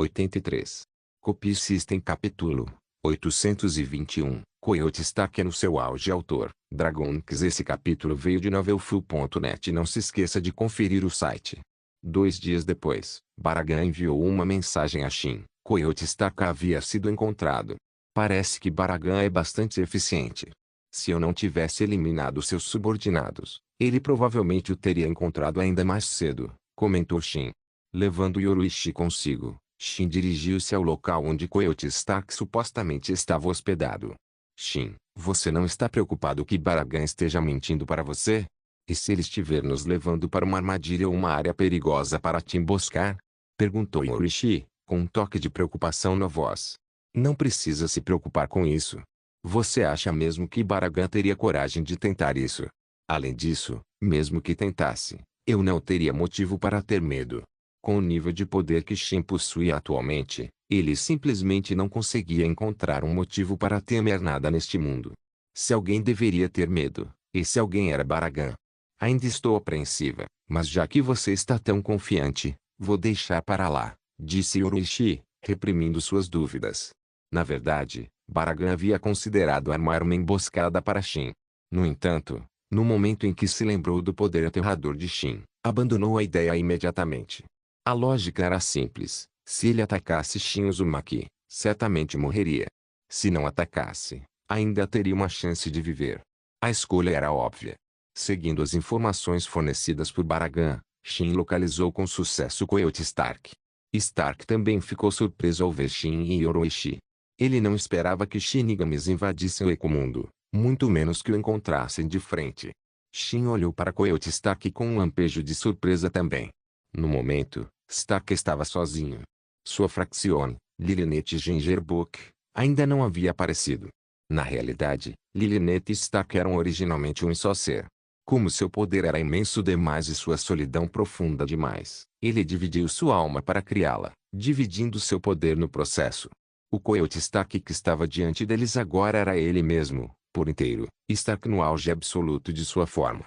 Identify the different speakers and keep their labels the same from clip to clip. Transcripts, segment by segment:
Speaker 1: 83. Copy System Capítulo 821. Coyote Stark é no seu auge. Autor, Dragonix. Esse capítulo veio de novelfull.net. Não se esqueça de conferir o site. 2 dias depois, Baragan enviou uma mensagem a Shin. Coyote Stark havia sido encontrado. Parece que Baragan é bastante eficiente. Se eu não tivesse eliminado seus subordinados, ele provavelmente o teria encontrado ainda mais cedo, comentou Shin. Levando Yoruichi consigo, Shin dirigiu-se ao local onde Coyote Stark supostamente estava hospedado. Shin, você não está preocupado que Baragan esteja mentindo para você? E se ele estiver nos levando para uma armadilha ou uma área perigosa para te emboscar? Perguntou Yoruichi, com um toque de preocupação na voz. Não precisa se preocupar com isso. Você acha mesmo que Baragan teria coragem de tentar isso? Além disso, mesmo que tentasse, eu não teria motivo para ter medo. Com o nível de poder que Shin possui atualmente, ele simplesmente não conseguia encontrar um motivo para temer nada neste mundo. Se alguém deveria ter medo, esse alguém era Baragan. Ainda estou apreensiva, mas já que você está tão confiante, vou deixar para lá, disse Yoruichi, reprimindo suas dúvidas. Na verdade, Baragan havia considerado armar uma emboscada para Shin. No entanto, no momento em que se lembrou do poder aterrador de Shin, abandonou a ideia imediatamente. A lógica era simples: se ele atacasse Shin Uzumaki, certamente morreria. Se não atacasse, ainda teria uma chance de viver. A escolha era óbvia. Seguindo as informações fornecidas por Baragan, Shin localizou com sucesso Coyote Stark. Stark também ficou surpreso ao ver Shin e Yoruichi. Ele não esperava que Shinigamis invadissem o Ecomundo, muito menos que o encontrassem de frente. Shin olhou para Coyote Stark com um lampejo de surpresa também. No momento, Stark estava sozinho. Sua Fraxione, Lilinette Gingerbook, ainda não havia aparecido. Na realidade, Lilinette e Stark eram originalmente um só ser. Como seu poder era imenso demais e sua solidão profunda demais, ele dividiu sua alma para criá-la, dividindo seu poder no processo. O Coyote Stark que estava diante deles agora era ele mesmo, por inteiro, Stark no auge absoluto de sua forma.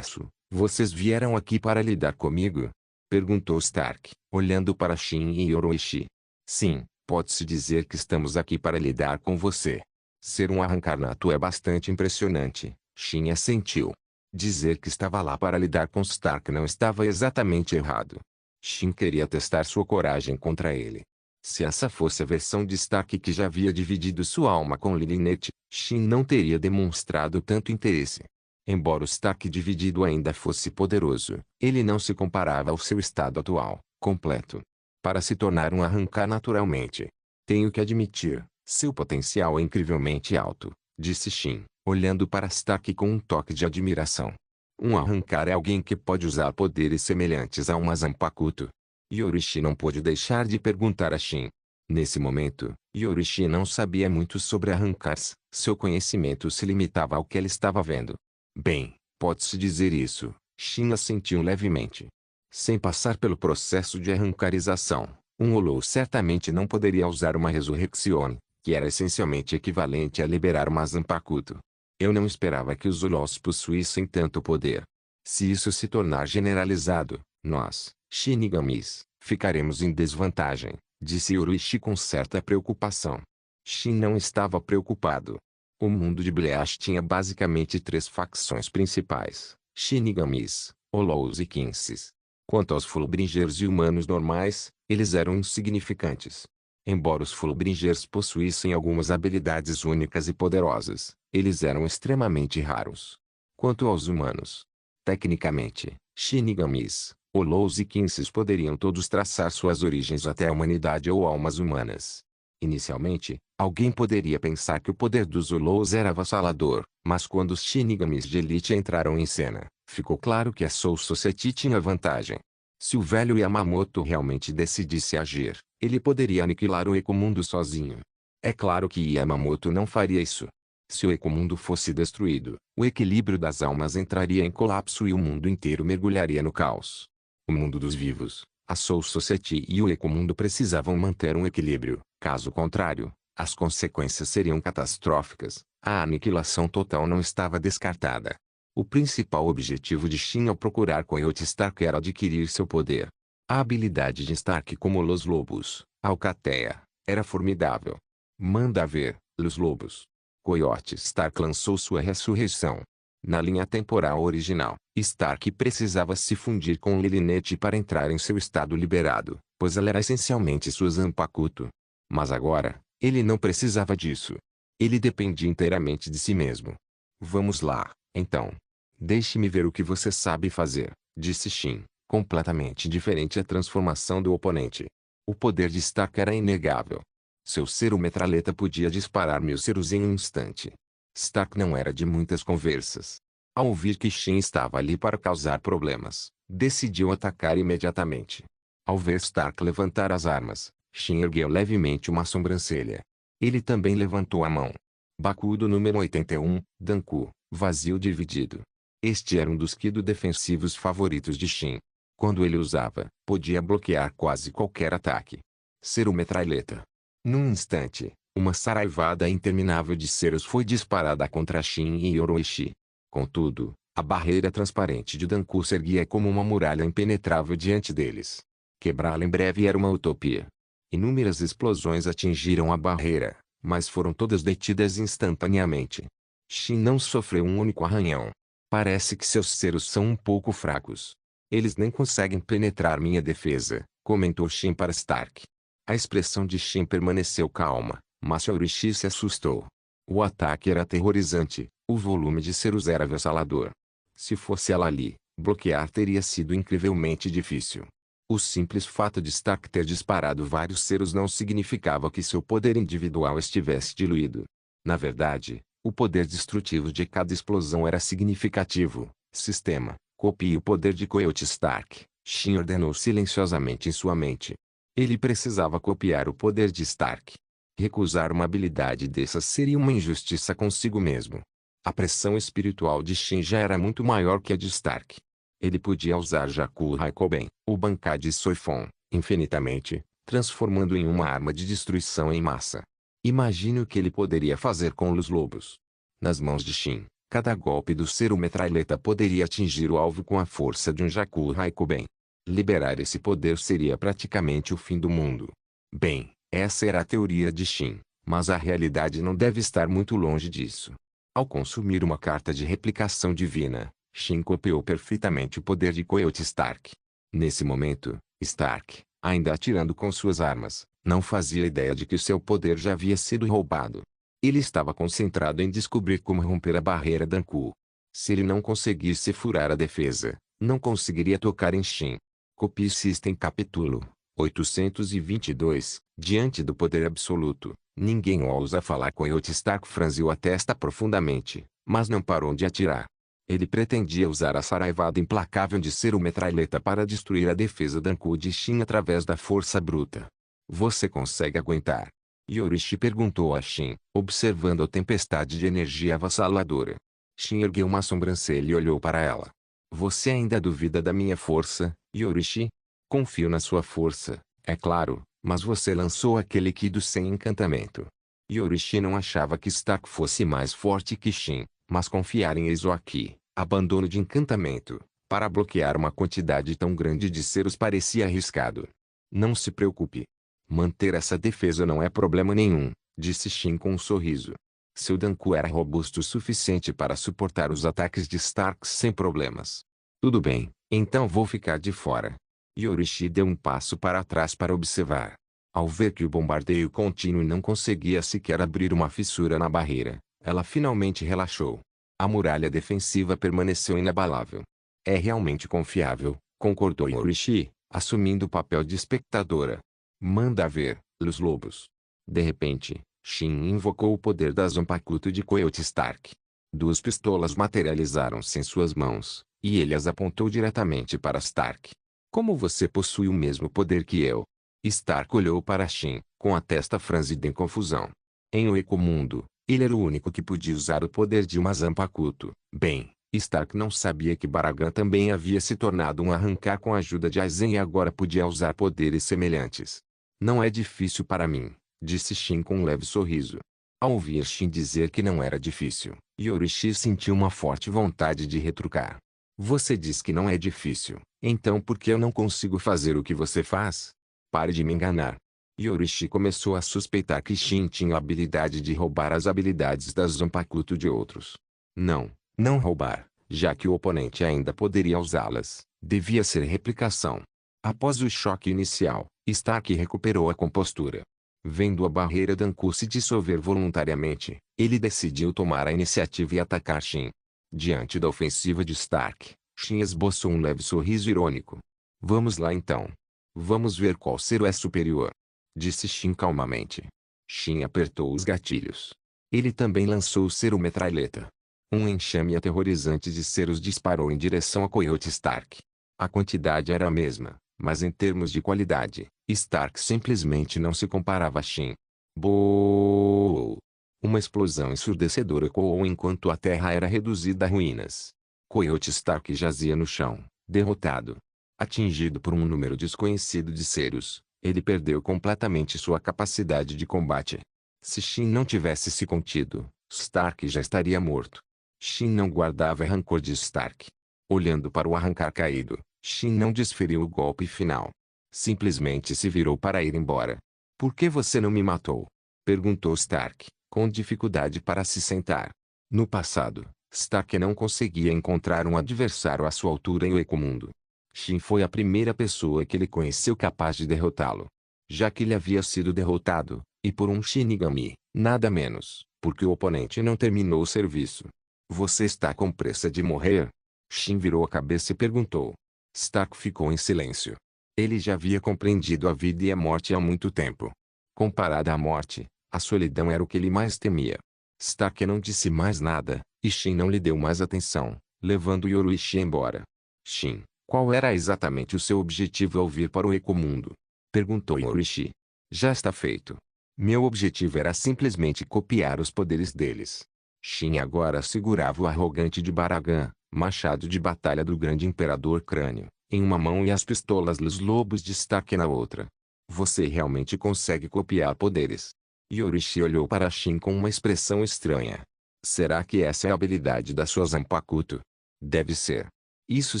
Speaker 1: Vocês vieram aqui para lidar comigo? Perguntou Stark, olhando para Shin e Yoruichi. Sim, pode-se dizer que estamos aqui para lidar com você. Ser um arrancar-nato é bastante impressionante, Shin assentiu. Dizer que estava lá para lidar com Stark não estava exatamente errado. Shin queria testar sua coragem contra ele. Se essa fosse a versão de Stark que já havia dividido sua alma com Lilinette, Shin não teria demonstrado tanto interesse. Embora o Stark dividido ainda fosse poderoso, ele não se comparava ao seu estado atual, completo. Para se tornar um arrancar naturalmente, tenho que admitir, seu potencial é incrivelmente alto, disse Shin, olhando para Stark com um toque de admiração. Um arrancar é alguém que pode usar poderes semelhantes a uma Zanpakuto. Yoruichi não pôde deixar de perguntar a Shin. Nesse momento, Yoruichi não sabia muito sobre arrancars, seu conhecimento se limitava ao que ele estava vendo. Bem, pode-se dizer isso, Shin assentiu levemente. Sem passar pelo processo de arrancarização, um Hollow certamente não poderia usar uma Resurrection, que era essencialmente equivalente a liberar uma Zanpakuto. Eu não esperava que os Hollows possuíssem tanto poder. Se isso se tornar generalizado, nós, Shinigamis, ficaremos em desvantagem, disse Yoruichi com certa preocupação. Shin não estava preocupado. O mundo de Bleach tinha basicamente 3 facções principais: Shinigamis, Hollows e Quincy's. Quanto aos Fullbringers e humanos normais, eles eram insignificantes. Embora os Fullbringers possuíssem algumas habilidades únicas e poderosas, eles eram extremamente raros. Quanto aos humanos, tecnicamente, Shinigamis, Hollows e Quincy's poderiam todos traçar suas origens até a humanidade ou almas humanas. Inicialmente, alguém poderia pensar que o poder dos Hollows era avassalador, mas quando os Shinigamis de Elite entraram em cena, ficou claro que a Soul Society tinha vantagem. Se o velho Yamamoto realmente decidisse agir, ele poderia aniquilar o Ecomundo sozinho. É claro que Yamamoto não faria isso. Se o Ecomundo fosse destruído, o equilíbrio das almas entraria em colapso e o mundo inteiro mergulharia no caos. O mundo dos vivos, a Soul Society e o Ecomundo precisavam manter um equilíbrio, caso contrário, as consequências seriam catastróficas. A aniquilação total não estava descartada. O principal objetivo de Shin ao procurar Coyote Stark era adquirir seu poder. A habilidade de Stark como Los Lobos, A alcateia era formidável. Manda ver, Los Lobos. Coyote Stark lançou sua ressurreição. Na linha temporal original, Stark precisava se fundir com Lilinette para entrar em seu estado liberado, pois ela era essencialmente sua Zanpakuto. Mas agora, ele não precisava disso. Ele dependia inteiramente de si mesmo. Vamos lá, então. Deixe-me ver o que você sabe fazer, disse Shin, completamente diferente a transformação do oponente. O poder de Stark era inegável. Seu cero-metralheta podia disparar 1000 ceros em um instante. Stark não era de muitas conversas. Ao ouvir que Shin estava ali para causar problemas, decidiu atacar imediatamente. Ao ver Stark levantar as armas, Shin ergueu levemente uma sobrancelha. Ele também levantou a mão. Bakudo número 81, Danku, vazio dividido. Este era um dos Kido defensivos favoritos de Shin. Quando ele usava, podia bloquear quase qualquer ataque. Cero-metralheta. Num instante, uma saraivada interminável de ceros foi disparada contra Shin e Yoroishi. Contudo, a barreira transparente de Danku se erguia como uma muralha impenetrável diante deles. Quebrá-la em breve era uma utopia. Inúmeras explosões atingiram a barreira, mas foram todas detidas instantaneamente. Shin não sofreu um único arranhão. Parece que seus ceros são um pouco fracos. Eles nem conseguem penetrar minha defesa, comentou Shin para Stark. A expressão de Shin permaneceu calma, mas Yorishi se assustou. O ataque era aterrorizante, o volume de ceros era avassalador. Se fosse ela ali, bloquear teria sido incrivelmente difícil. O simples fato de Stark ter disparado vários ceros não significava que seu poder individual estivesse diluído. Na verdade, o poder destrutivo de cada explosão era significativo. Sistema, copie o poder de Coyote Stark, Shin ordenou silenciosamente em sua mente. Ele precisava copiar o poder de Stark. Recusar uma habilidade dessas seria uma injustiça consigo mesmo. A pressão espiritual de Shin já era muito maior que a de Stark. Ele podia usar Jaku Raikoben, o Bankai de Soifon, infinitamente, transformando em uma arma de destruição em massa. Imagine o que ele poderia fazer com os lobos. Nas mãos de Shin, cada golpe do cero-metralheta poderia atingir o alvo com a força de um Jaku Raikoben. Liberar esse poder seria praticamente o fim do mundo. Bem, essa era a teoria de Shin, mas a realidade não deve estar muito longe disso. Ao consumir uma carta de replicação divina, Shin copiou perfeitamente o poder de Coyote Stark. Nesse momento, Stark, ainda atirando com suas armas, não fazia ideia de que seu poder já havia sido roubado. Ele estava concentrado em descobrir como romper a barreira Danku. Se ele não conseguisse furar a defesa, não conseguiria tocar em Shin. Copy System Capítulo 822. Diante do poder absoluto, ninguém ousa falar. Coyote Stark franziu a testa profundamente, mas não parou de atirar. Ele pretendia usar a saraivada implacável de cero-metralheta para destruir a defesa Danku de Shin através da força bruta. Você consegue aguentar? Yorishi perguntou a Shin, observando a tempestade de energia avassaladora. Shin ergueu uma sobrancelha e olhou para ela. Você ainda duvida da minha força, Yorishi? Confio na sua força, é claro, mas você lançou aquele Kido sem encantamento. Yorishi não achava que Stark fosse mais forte que Shin, mas confiar em Eizouki, abandono de encantamento, para bloquear uma quantidade tão grande de ceros parecia arriscado. Não se preocupe. Manter essa defesa não é problema nenhum, disse Shin com um sorriso. Seu Danku era robusto o suficiente para suportar os ataques de Stark sem problemas. Tudo bem, então vou ficar de fora. Yorishi deu um passo para trás para observar. Ao ver que o bombardeio contínuo não conseguia sequer abrir uma fissura na barreira, ela finalmente relaxou. A muralha defensiva permaneceu inabalável. É realmente confiável, concordou Yorishi, assumindo o papel de espectadora. Manda ver, Los Lobos. De repente, Shin invocou o poder da Zanpakuto de Coyote Stark. Duas pistolas materializaram-se em suas mãos, e ele as apontou diretamente para Stark. Como você possui o mesmo poder que eu? Stark olhou para Shin, com a testa franzida em confusão. Em o Ecomundo, ele era o único que podia usar o poder de uma Zanpakuto. Bem, Stark não sabia que Baragan também havia se tornado um arrancar com a ajuda de Aizen e agora podia usar poderes semelhantes. Não é difícil para mim, disse Shin com um leve sorriso. Ao ouvir Shin dizer que não era difícil, Yorishi sentiu uma forte vontade de retrucar. Você diz que não é difícil, então por que eu não consigo fazer o que você faz? Pare de me enganar. Yorishi começou a suspeitar que Shin tinha a habilidade de roubar as habilidades das Zanpakuto de outros. Não roubar, já que o oponente ainda poderia usá-las, devia ser replicação. Após o choque inicial, Stark recuperou a compostura. Vendo a barreira Danku se dissolver voluntariamente, ele decidiu tomar a iniciativa e atacar Shin. Diante da ofensiva de Stark, Shin esboçou um leve sorriso irônico. Vamos lá então. Vamos ver qual ser é superior. Disse Shin calmamente. Shin apertou os gatilhos. Ele também lançou o Cero Metralheta. Um enxame aterrorizante de ceros disparou em direção a Coyote Stark. A quantidade era a mesma, mas em termos de qualidade, Stark simplesmente não se comparava a Shin. Boou! Uma explosão ensurdecedora ecoou enquanto a terra era reduzida a ruínas. Coyote Stark jazia no chão, derrotado. Atingido por um número desconhecido de ceros, ele perdeu completamente sua capacidade de combate. Se Shin não tivesse se contido, Stark já estaria morto. Shin não guardava rancor de Stark. Olhando para o arrancar caído, Shin não desferiu o golpe final. Simplesmente se virou para ir embora. Por que você não me matou? Perguntou Stark, com dificuldade para se sentar. No passado, Stark não conseguia encontrar um adversário à sua altura em Ecomundo. Shin foi a primeira pessoa que ele conheceu capaz de derrotá-lo. Já que ele havia sido derrotado, e por um Shinigami, nada menos, porque o oponente não terminou o serviço. Você está com pressa de morrer? Shin virou a cabeça e perguntou. Stark ficou em silêncio. Ele já havia compreendido a vida e a morte há muito tempo. Comparada à morte, a solidão era o que ele mais temia. Stark não disse mais nada, e Shin não lhe deu mais atenção, levando Yorishi embora. Shin, qual era exatamente o seu objetivo ao vir para o Ecomundo? Perguntou Yorishi. Já está feito. Meu objetivo era simplesmente copiar os poderes deles. Shin agora segurava o arrogante de Baragan, machado de batalha do grande imperador Crânio, em uma mão e as pistolas dos lobos de Stark na outra. Você realmente consegue copiar poderes? Yorishi olhou para Shin com uma expressão estranha. Será que essa é a habilidade da sua Zanpakuto? Deve ser. Isso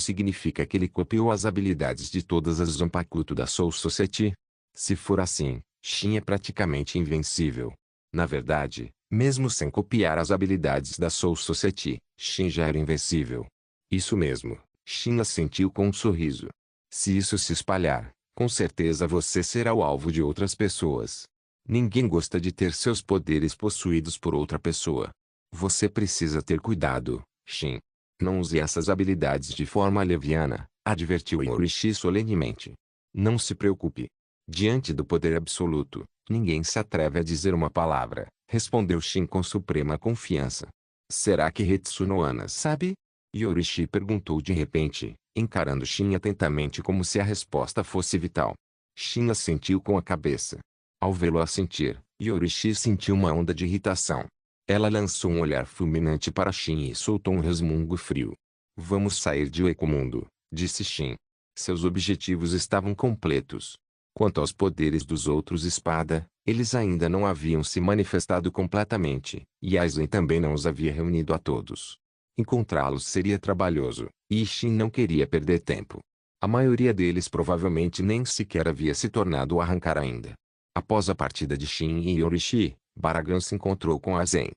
Speaker 1: significa que ele copiou as habilidades de todas as Zanpakuto da Soul Society? Se for assim, Shin é praticamente invencível. Na verdade, mesmo sem copiar as habilidades da Soul Society, Shin já era invencível. Isso mesmo, Shin assentiu com um sorriso. Se isso se espalhar, com certeza você será o alvo de outras pessoas. Ninguém gosta de ter seus poderes possuídos por outra pessoa. Você precisa ter cuidado, Shin. Não use essas habilidades de forma leviana, advertiu Yorishi solenemente. Não se preocupe. Diante do poder absoluto, ninguém se atreve a dizer uma palavra, respondeu Shin com suprema confiança. Será que Hetsu Ana sabe? Yorishi perguntou de repente, encarando Shin atentamente como se a resposta fosse vital. Shin assentiu com a cabeça. Ao vê-lo assentir, Yorishi sentiu uma onda de irritação. Ela lançou um olhar fulminante para Shin e soltou um resmungo frio. Vamos sair de Ecomundo, disse Shin. Seus objetivos estavam completos. Quanto aos poderes dos outros espada, eles ainda não haviam se manifestado completamente, e Aizen também não os havia reunido a todos. Encontrá-los seria trabalhoso, e Shin não queria perder tempo. A maioria deles provavelmente nem sequer havia se tornado arrancar ainda. Após a partida de Shin e Yorishi, Baragan se encontrou com Aizen.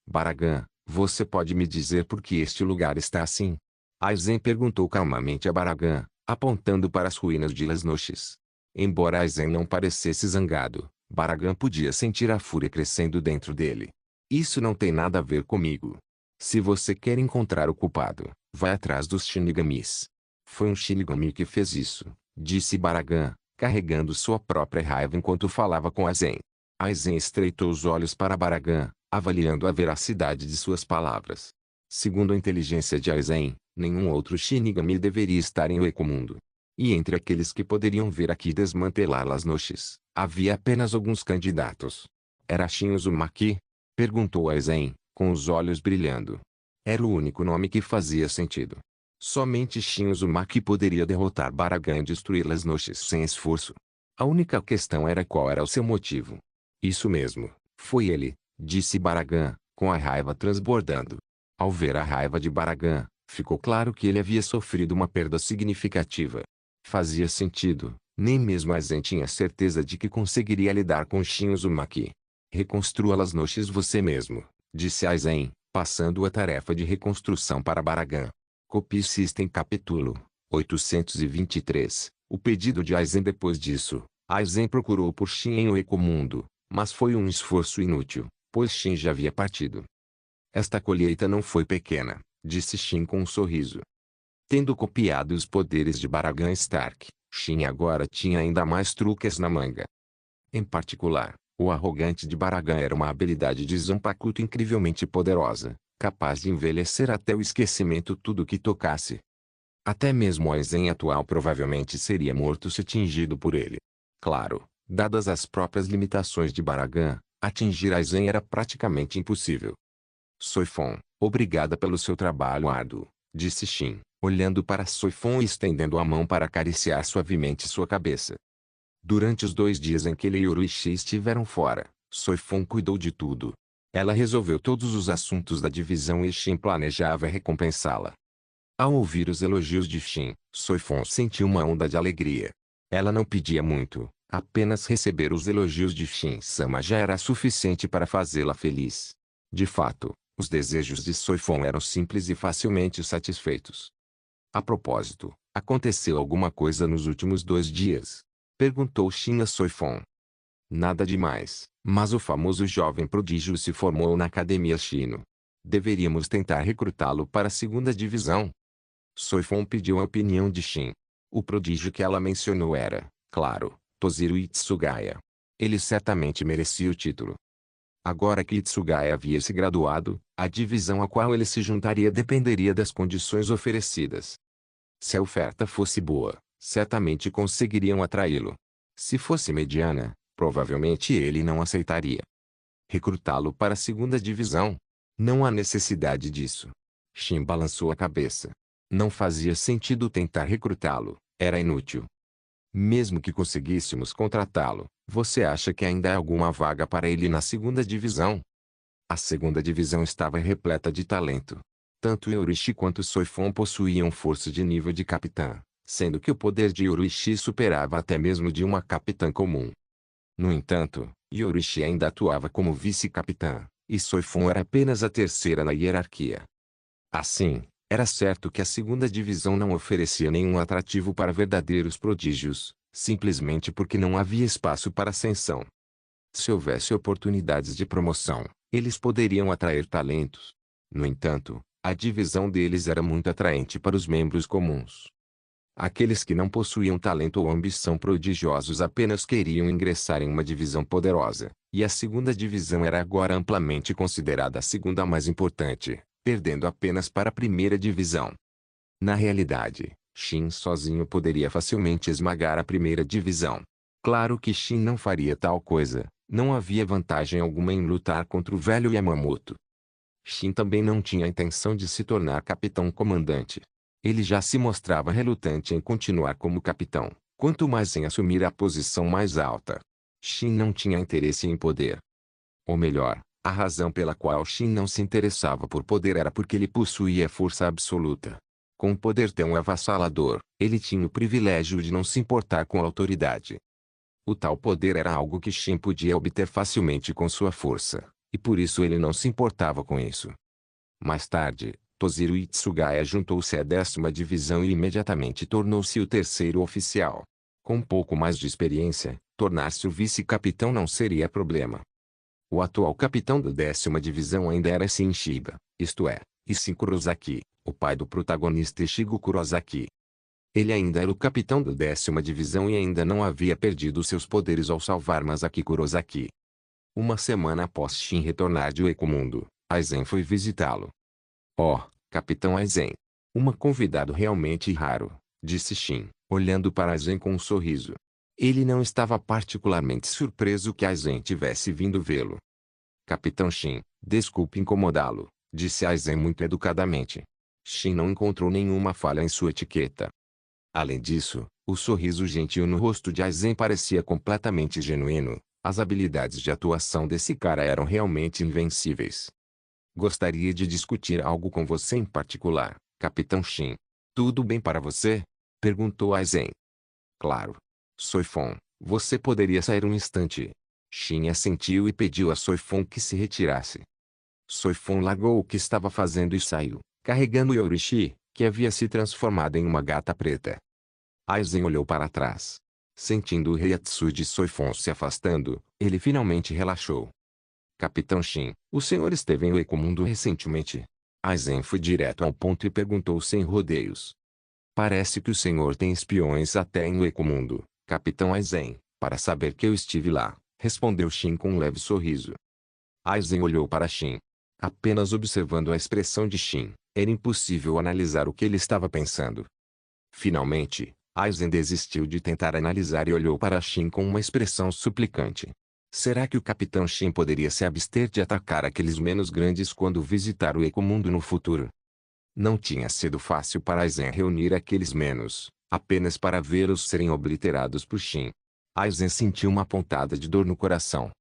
Speaker 1: Baragan, você pode me dizer por que este lugar está assim? Aizen perguntou calmamente a Baragan, apontando para as ruínas de Las Noches. Embora Aizen não parecesse zangado, Baragan podia sentir a fúria crescendo dentro dele. Isso não tem nada a ver comigo. Se você quer encontrar o culpado, vai atrás dos Shinigamis. Foi um Shinigami que fez isso, disse Baragan, carregando sua própria raiva enquanto falava com Aizen. Aizen estreitou os olhos para Baragan, avaliando a veracidade de suas palavras. Segundo a inteligência de Aizen, nenhum outro Shinigami deveria estar em Ecomundo. E entre aqueles que poderiam vir aqui desmantelar Las Noches, havia apenas alguns candidatos. Era Shin Uzumaki? Perguntou Aizen, com os olhos brilhando. Era o único nome que fazia sentido. Somente Shin Uzumaki poderia derrotar Baragan e destruir Las Noches sem esforço. A única questão era qual era o seu motivo. Isso mesmo, foi ele, disse Baragan, com a raiva transbordando. Ao ver a raiva de Baragan, ficou claro que ele havia sofrido uma perda significativa. Fazia sentido, Nem mesmo Aizen tinha certeza de que conseguiria lidar com Shin Uzumaki. Reconstrua-las no X você mesmo, disse Aizen, passando a tarefa de reconstrução para Baragan. Copy System Capítulo 823. O pedido de Aizen. Depois disso, Aizen procurou por Shin em Oecomundo, mas foi um esforço inútil, pois Shin já havia partido. Esta colheita não foi pequena, disse Shin com um sorriso. Tendo copiado os poderes de Baragan Stark, Shin agora tinha ainda mais truques na manga. Em particular, o arrogante de Baragan era uma habilidade de Zanpakuto incrivelmente poderosa, capaz de envelhecer até o esquecimento tudo que tocasse. Até mesmo o Aizen atual provavelmente seria morto se atingido por ele. Claro, dadas as próprias limitações de Baragan, atingir Aizen era praticamente impossível. Soifon, obrigada pelo seu trabalho árduo, disse Shin, olhando para Soifon e estendendo a mão para acariciar suavemente sua cabeça. Durante os 2 dias em que ele e Orochi estiveram fora, Soifon cuidou de tudo. Ela resolveu todos os assuntos da divisão e Shin planejava recompensá-la. Ao ouvir os elogios de Shin, Soifon sentiu uma onda de alegria. Ela não pedia muito, apenas receber os elogios de Shin-sama já era suficiente para fazê-la feliz. De fato, os desejos de Soifon eram simples e facilmente satisfeitos. A propósito, aconteceu alguma coisa nos últimos 2 dias? Perguntou Shin a Soifon. Nada demais, mas o famoso jovem prodígio se formou na Academia Shino. Deveríamos tentar recrutá-lo para a 2ª divisão. Soifon pediu a opinião de Shin. O prodígio que ela mencionou era, claro, Toziro Itsugaya. Ele certamente merecia o título. Agora que Itsugaya havia se graduado, a divisão a qual ele se juntaria dependeria das condições oferecidas. Se a oferta fosse boa, certamente conseguiriam atraí-lo. Se fosse mediana, provavelmente ele não aceitaria. Recrutá-lo para a 2ª divisão? Não há necessidade disso. Shin balançou a cabeça. Não fazia sentido tentar recrutá-lo, era inútil. Mesmo que conseguíssemos contratá-lo, você acha que ainda há alguma vaga para ele na 2ª divisão? A 2ª divisão estava repleta de talento. Tanto Orochi quanto Soifon possuíam força de nível de capitã, sendo que o poder de Orochi superava até mesmo de uma capitã comum. No entanto, Orochi ainda atuava como vice-capitã, e Soifon era apenas a 3ª na hierarquia. Assim, era certo que a 2ª divisão não oferecia nenhum atrativo para verdadeiros prodígios, simplesmente porque não havia espaço para ascensão. Se houvesse oportunidades de promoção, eles poderiam atrair talentos. No entanto, a divisão deles era muito atraente para os membros comuns. Aqueles que não possuíam talento ou ambição prodigiosos apenas queriam ingressar em uma divisão poderosa, e a 2ª divisão era agora amplamente considerada a 2ª mais importante, perdendo apenas para a 1ª divisão. Na realidade, Shin sozinho poderia facilmente esmagar a 1ª divisão. Claro que Shin não faria tal coisa, não havia vantagem alguma em lutar contra o velho Yamamoto. Shin também não tinha a intenção de se tornar capitão-comandante. Ele já se mostrava relutante em continuar como capitão, quanto mais em assumir a posição mais alta. Shin não tinha interesse em poder. Ou melhor, a razão pela qual Shin não se interessava por poder era porque ele possuía força absoluta. Com um poder tão avassalador, ele tinha o privilégio de não se importar com a autoridade. O tal poder era algo que Shin podia obter facilmente com sua força, e por isso ele não se importava com isso. Mais tarde, Toziro Itsugaya juntou-se à 10ª divisão e imediatamente tornou-se o 3º oficial. Com um pouco mais de experiência, tornar-se o vice-capitão não seria problema. O atual capitão da 10ª divisão ainda era Shin Shiba, isto é, Isshin Kurosaki, o pai do protagonista Ishigo Kurosaki. Ele ainda era o capitão da 10ª divisão e ainda não havia perdido seus poderes ao salvar Masaki Kurosaki. Uma semana após Shin retornar de Oecomundo, Aizen foi visitá-lo. Oh, Capitão Aizen. Um convidado realmente raro, disse Shin, olhando para Aizen com um sorriso. Ele não estava particularmente surpreso que Aizen tivesse vindo vê-lo. Capitão Shin, desculpe incomodá-lo, disse Aizen muito educadamente. Shin não encontrou nenhuma falha em sua etiqueta. Além disso, o sorriso gentil no rosto de Aizen parecia completamente genuíno. As habilidades de atuação desse cara eram realmente invencíveis. Gostaria de discutir algo com você em particular, Capitão Shin. Tudo bem para você? Perguntou Aizen. Claro. Soifon, você poderia sair um instante. Shin assentiu e pediu a Soifon que se retirasse. Soifon largou o que estava fazendo e saiu, carregando Yorishi, que havia se transformado em uma gata preta. Aizen olhou para trás. Sentindo o Reiatsu de Soifon se afastando, ele finalmente relaxou. Capitão Shin, o senhor esteve em Ecomundo recentemente? Aizen foi direto ao ponto e perguntou sem rodeios. Parece que o senhor tem espiões até em Ecomundo, Capitão Aizen, para saber que eu estive lá, respondeu Shin com um leve sorriso. Aizen olhou para Shin. Apenas observando a expressão de Shin, era impossível analisar o que ele estava pensando. Finalmente, Aizen desistiu de tentar analisar e olhou para Shin com uma expressão suplicante. Será que o Capitão Shin poderia se abster de atacar aqueles menos grandes quando visitar o Ecomundo no futuro? Não tinha sido fácil para Aizen reunir aqueles menos, apenas para vê-los serem obliterados por Shin. Aizen sentiu uma pontada de dor no coração.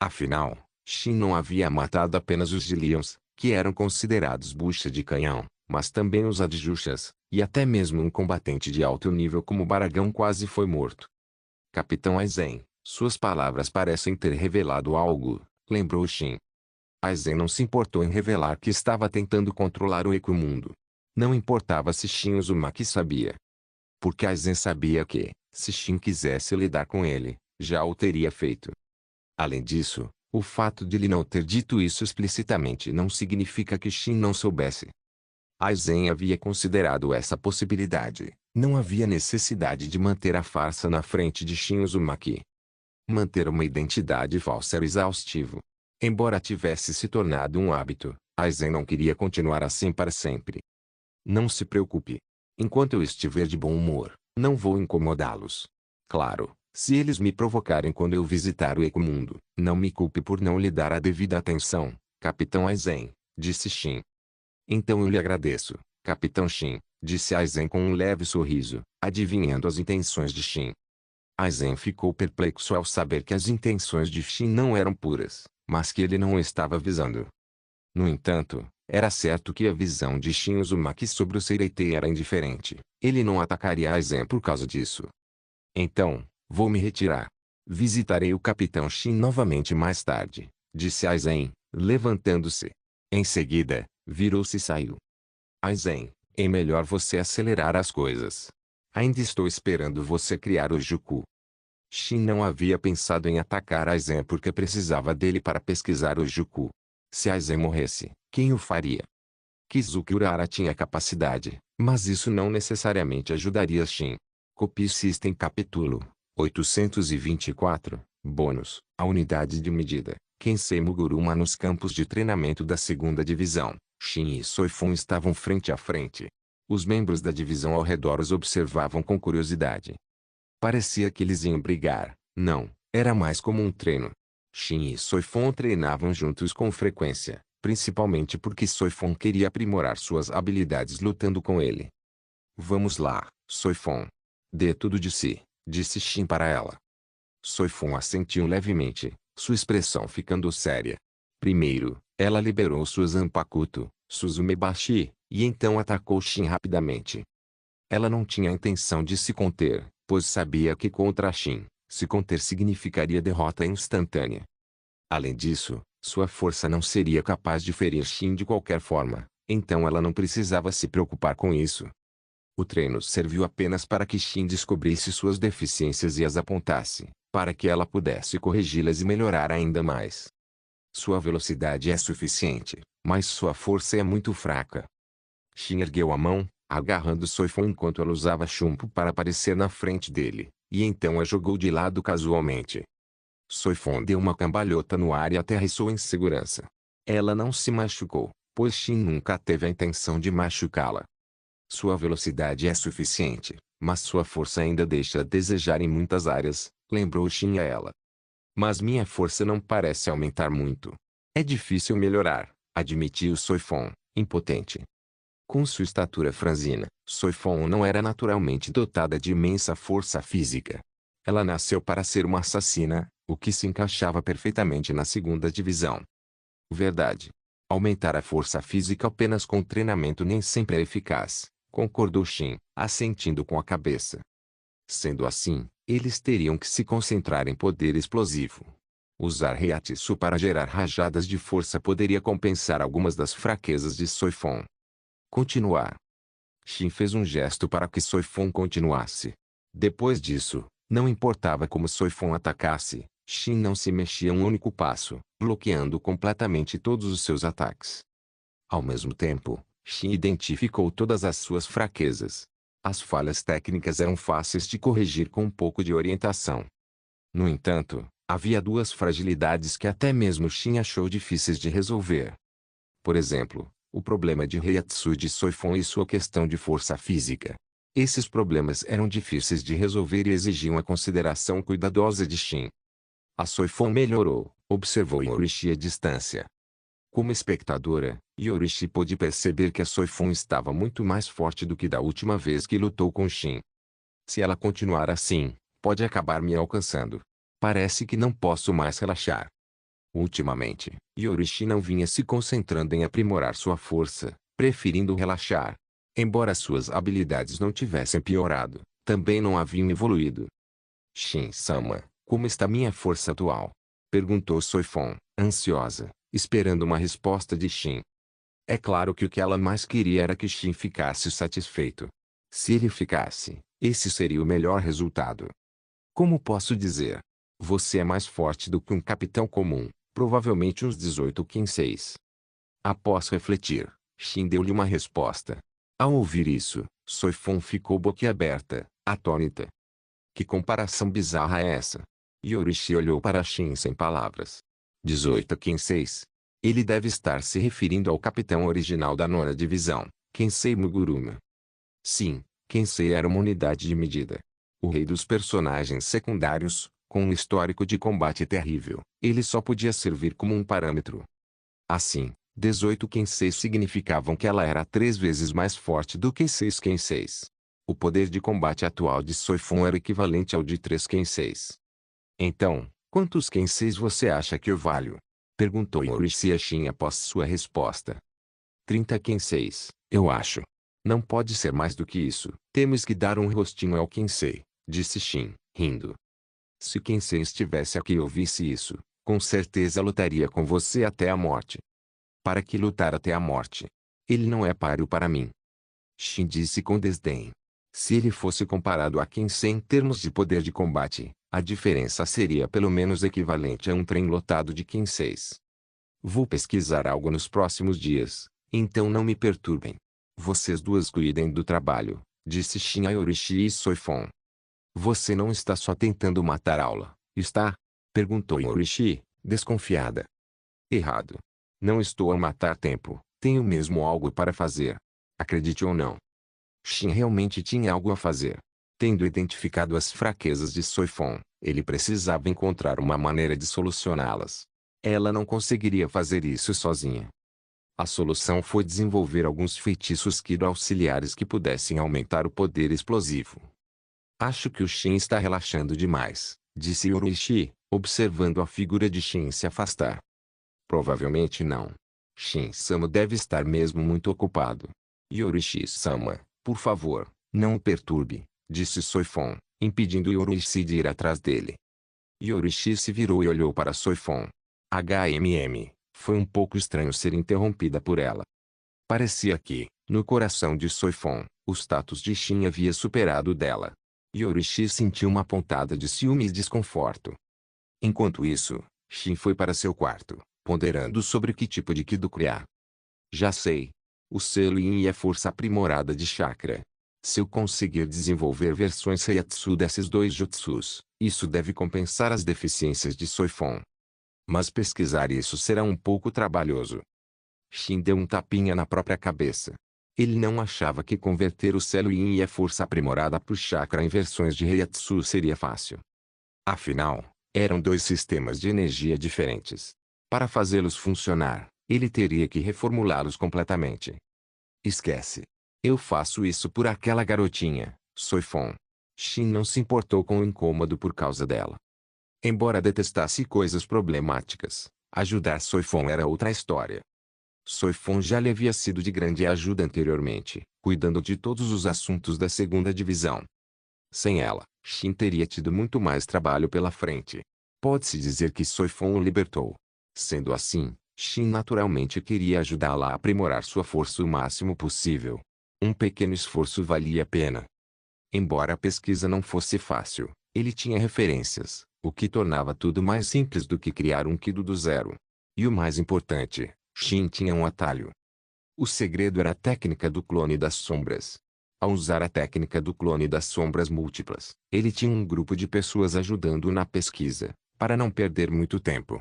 Speaker 1: Afinal, Shin não havia matado apenas os Gillions, que eram considerados bucha de canhão, mas também os Adjushas, e até mesmo um combatente de alto nível como Baragão quase foi morto. Capitão Aizen, suas palavras parecem ter revelado algo, lembrou Shin. Aizen não se importou em revelar que estava tentando controlar o Ecomundo. Não importava se Shin Uzumaki sabia. Porque Aizen sabia que, se Shin quisesse lidar com ele, já o teria feito. Além disso, o fato de ele não ter dito isso explicitamente não significa que Shin não soubesse. Aizen havia considerado essa possibilidade. Não havia necessidade de manter a farsa na frente de Shin Uzumaki. Manter uma identidade falsa era exaustivo. Embora tivesse se tornado um hábito, Aizen não queria continuar assim para sempre. Não se preocupe. Enquanto eu estiver de bom humor, não vou incomodá-los. Claro, se eles me provocarem quando eu visitar o Ecomundo, não me culpe por não lhe dar a devida atenção, Capitão Aizen, disse Shin. Então eu lhe agradeço, Capitão Shin, disse Aizen com um leve sorriso, adivinhando as intenções de Shin. Aizen ficou perplexo ao saber que as intenções de Shin não eram puras, mas que ele não estava visando. No entanto, era certo que a visão de Shin Uzumaki sobre o Seireitei era indiferente. Ele não atacaria Aizen por causa disso. Então, vou me retirar. Visitarei o Capitão Shin novamente mais tarde, disse Aizen, levantando-se. Em seguida, virou-se e saiu. Aizen, é melhor você acelerar as coisas. Ainda estou esperando você criar o Juku. Shin não havia pensado em atacar Aizen porque precisava dele para pesquisar o Juku. Se Aizen morresse, quem o faria? Kizuki Urara tinha capacidade, mas isso não necessariamente ajudaria Shin. Copy System Capítulo 824, Bônus, a unidade de medida, Kensei Muguruma nos campos de treinamento da 2ª Divisão, Shin e Soifun estavam frente a frente. Os membros da divisão ao redor os observavam com curiosidade. Parecia que eles iam brigar, não, era mais como um treino. Shin e Soifun treinavam juntos com frequência, principalmente porque Soifun queria aprimorar suas habilidades lutando com ele. Vamos lá, Soifun. Dê tudo de si, disse Shin para ela. Soifun assentiu levemente, sua expressão ficando séria. Primeiro, ela liberou sua Zanpakuto, Suzumebashi, e então atacou Shin rapidamente. Ela não tinha a intenção de se conter, pois sabia que contra Shin, se conter significaria derrota instantânea. Além disso, sua força não seria capaz de ferir Shin de qualquer forma, então ela não precisava se preocupar com isso. O treino serviu apenas para que Shin descobrisse suas deficiências e as apontasse, para que ela pudesse corrigi-las e melhorar ainda mais. Sua velocidade é suficiente, mas sua força é muito fraca. Shin ergueu a mão, agarrando Soifun enquanto ela usava chumbo para aparecer na frente dele, e então a jogou de lado casualmente. Soifun deu uma cambalhota no ar e aterrissou em segurança. Ela não se machucou, pois Shin nunca teve a intenção de machucá-la. Sua velocidade é suficiente, mas sua força ainda deixa a desejar em muitas áreas, lembrou Shin a ela. Mas minha força não parece aumentar muito. É difícil melhorar, admitiu Soifun, impotente. Com sua estatura franzina, Soifun não era naturalmente dotada de imensa força física. Ela nasceu para ser uma assassina, o que se encaixava perfeitamente na 2ª Divisão. Verdade. Aumentar a força física apenas com treinamento nem sempre é eficaz, concordou Shin, assentindo com a cabeça. Sendo assim, Eles teriam que se concentrar em poder explosivo. Usar Reiatsu para gerar rajadas de força poderia compensar algumas das fraquezas de Soifon. Continuar. Shin fez um gesto para que Soifon continuasse. Depois disso, não importava como Soifon atacasse, Shin não se mexia um único passo, bloqueando completamente todos os seus ataques. Ao mesmo tempo, Shin identificou todas as suas fraquezas. As falhas técnicas eram fáceis de corrigir com um pouco de orientação. No entanto, havia duas fragilidades que até mesmo Shin achou difíceis de resolver. Por exemplo, o problema de Reiatsu de Soifon e sua questão de força física. Esses problemas eram difíceis de resolver e exigiam a consideração cuidadosa de Shin. A Soifon melhorou, observou Yorishi à distância. Como espectadora, Yorishi pôde perceber que a Soifon estava muito mais forte do que da última vez que lutou com Shin. Se ela continuar assim, pode acabar me alcançando. Parece que não posso mais relaxar. Ultimamente, Yorishi não vinha se concentrando em aprimorar sua força, preferindo relaxar. Embora suas habilidades não tivessem piorado, também não haviam evoluído. Shin-sama, como está minha força atual? Perguntou Soifon, ansiosa, esperando uma resposta de Shin. É claro que o que ela mais queria era que Shin ficasse satisfeito. Se ele ficasse, esse seria o melhor resultado. Como posso dizer? Você é mais forte do que um capitão comum, provavelmente uns 18 quinseis. Após refletir, Shin deu-lhe uma resposta. Ao ouvir isso, Soifon ficou boquiaberta, atônita. Que comparação bizarra é essa? Yorishi olhou para Shin sem palavras. 18 quinseis. Ele deve estar se referindo ao capitão original da 9ª divisão, Kensei Muguruma. Sim, Kensei era uma unidade de medida. O rei dos personagens secundários, com um histórico de combate terrível, ele só podia servir como um parâmetro. Assim, 18 Kenseis significavam que ela era 3 vezes mais forte do que 6 Kenseis. O poder de combate atual de Soifon era equivalente ao de 3 Kenseis. Então, quantos Kenseis você acha que eu valho? Perguntou Yorishi a Shin após sua resposta. 30 Kenseis, eu acho. Não pode ser mais do que isso. Temos que dar um rostinho ao Kensei, disse Shin, rindo. Se Kensei estivesse aqui e ouvisse isso, com certeza lutaria com você até a morte. Para que lutar até a morte? Ele não é páreo para mim. Shin disse com desdém. Se ele fosse comparado a Kensei em termos de poder de combate, a diferença seria pelo menos equivalente a um trem lotado de Kenseis. Vou pesquisar algo nos próximos dias, então não me perturbem. Vocês duas cuidem do trabalho, disse Shin a Yorishi e Soifon. Você não está só tentando matar aula, está? Perguntou Yorishi, desconfiada. Errado. Não estou a matar tempo, tenho mesmo algo para fazer. Acredite ou não. Shin realmente tinha algo a fazer. Tendo identificado as fraquezas de Soifon, ele precisava encontrar uma maneira de solucioná-las. Ela não conseguiria fazer isso sozinha. A solução foi desenvolver alguns feitiços Kiro auxiliares que pudessem aumentar o poder explosivo. Acho que o Shin está relaxando demais, disse Yorishi, observando a figura de Shin se afastar. Provavelmente não. Shin-sama deve estar mesmo muito ocupado. Yorishi-sama, por favor, não o perturbe, disse Soifon, impedindo Yorishi de ir atrás dele. Yorishi se virou e olhou para Soifon. Foi um pouco estranho ser interrompida por ela. Parecia que, no coração de Soifon, o status de Shin havia superado o dela. Yorishi sentiu uma pontada de ciúme e desconforto. Enquanto isso, Shin foi para seu quarto, ponderando sobre que tipo de Kido criar. Já sei. O selo Yin e a força aprimorada de chakra. Se eu conseguir desenvolver versões Reiatsu desses dois jutsus, isso deve compensar as deficiências de Soifon. Mas pesquisar isso será um pouco trabalhoso. Shin deu um tapinha na própria cabeça. Ele não achava que converter o selo Yin e a força aprimorada por chakra em versões de Reiatsu seria fácil. Afinal, eram dois sistemas de energia diferentes. Para fazê-los funcionar, ele teria que reformulá-los completamente. Esquece. Eu faço isso por aquela garotinha, Soifon. Shin não se importou com o incômodo por causa dela. Embora detestasse coisas problemáticas, ajudar Soifon era outra história. Soifon já lhe havia sido de grande ajuda anteriormente, cuidando de todos os assuntos da 2ª divisão. Sem ela, Shin teria tido muito mais trabalho pela frente. Pode-se dizer que Soifon o libertou. Sendo assim, Shin naturalmente queria ajudá-la a aprimorar sua força o máximo possível. Um pequeno esforço valia a pena. Embora a pesquisa não fosse fácil, ele tinha referências, o que tornava tudo mais simples do que criar um Kido do zero. E o mais importante, Shin tinha um atalho. O segredo era a técnica do clone das sombras. Ao usar a técnica do clone das sombras múltiplas, ele tinha um grupo de pessoas ajudando-o na pesquisa, para não perder muito tempo.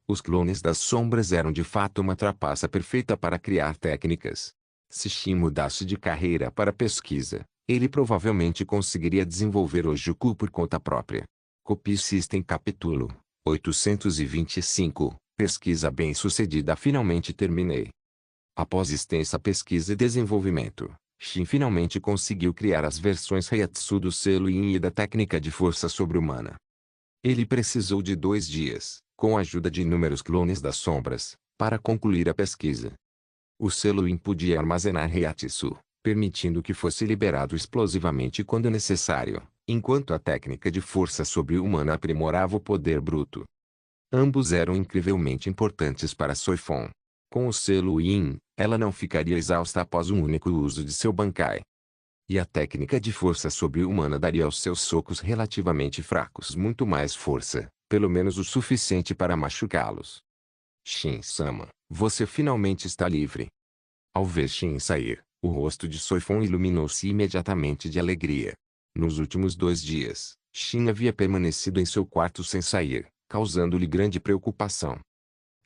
Speaker 1: Os clones das sombras eram de fato uma trapaça perfeita para criar técnicas. Se Shin mudasse de carreira para pesquisa, ele provavelmente conseguiria desenvolver o Juku por conta própria. Copy System Capítulo 825 Pesquisa bem-sucedida. Finalmente terminei. Após extensa pesquisa e desenvolvimento, Shin finalmente conseguiu criar as versões Reiatsu do selo Yin e da técnica de força sobre-humana. Ele precisou de 2 dias, com a ajuda de inúmeros clones das sombras, para concluir a pesquisa. O selo Yin podia armazenar Reiatsu, permitindo que fosse liberado explosivamente quando necessário, enquanto a técnica de força sobre-humana aprimorava o poder bruto. Ambos eram incrivelmente importantes para Soifon. Com o selo Yin, ela não ficaria exausta após um único uso de seu Bankai. E a técnica de força sobre-humana daria aos seus socos relativamente fracos muito mais força, pelo menos o suficiente para machucá-los. Shin-sama, você finalmente está livre. Ao ver Shin sair, o rosto de Soifon iluminou-se imediatamente de alegria. Nos últimos 2 dias, Shin havia permanecido em seu quarto sem sair, causando-lhe grande preocupação.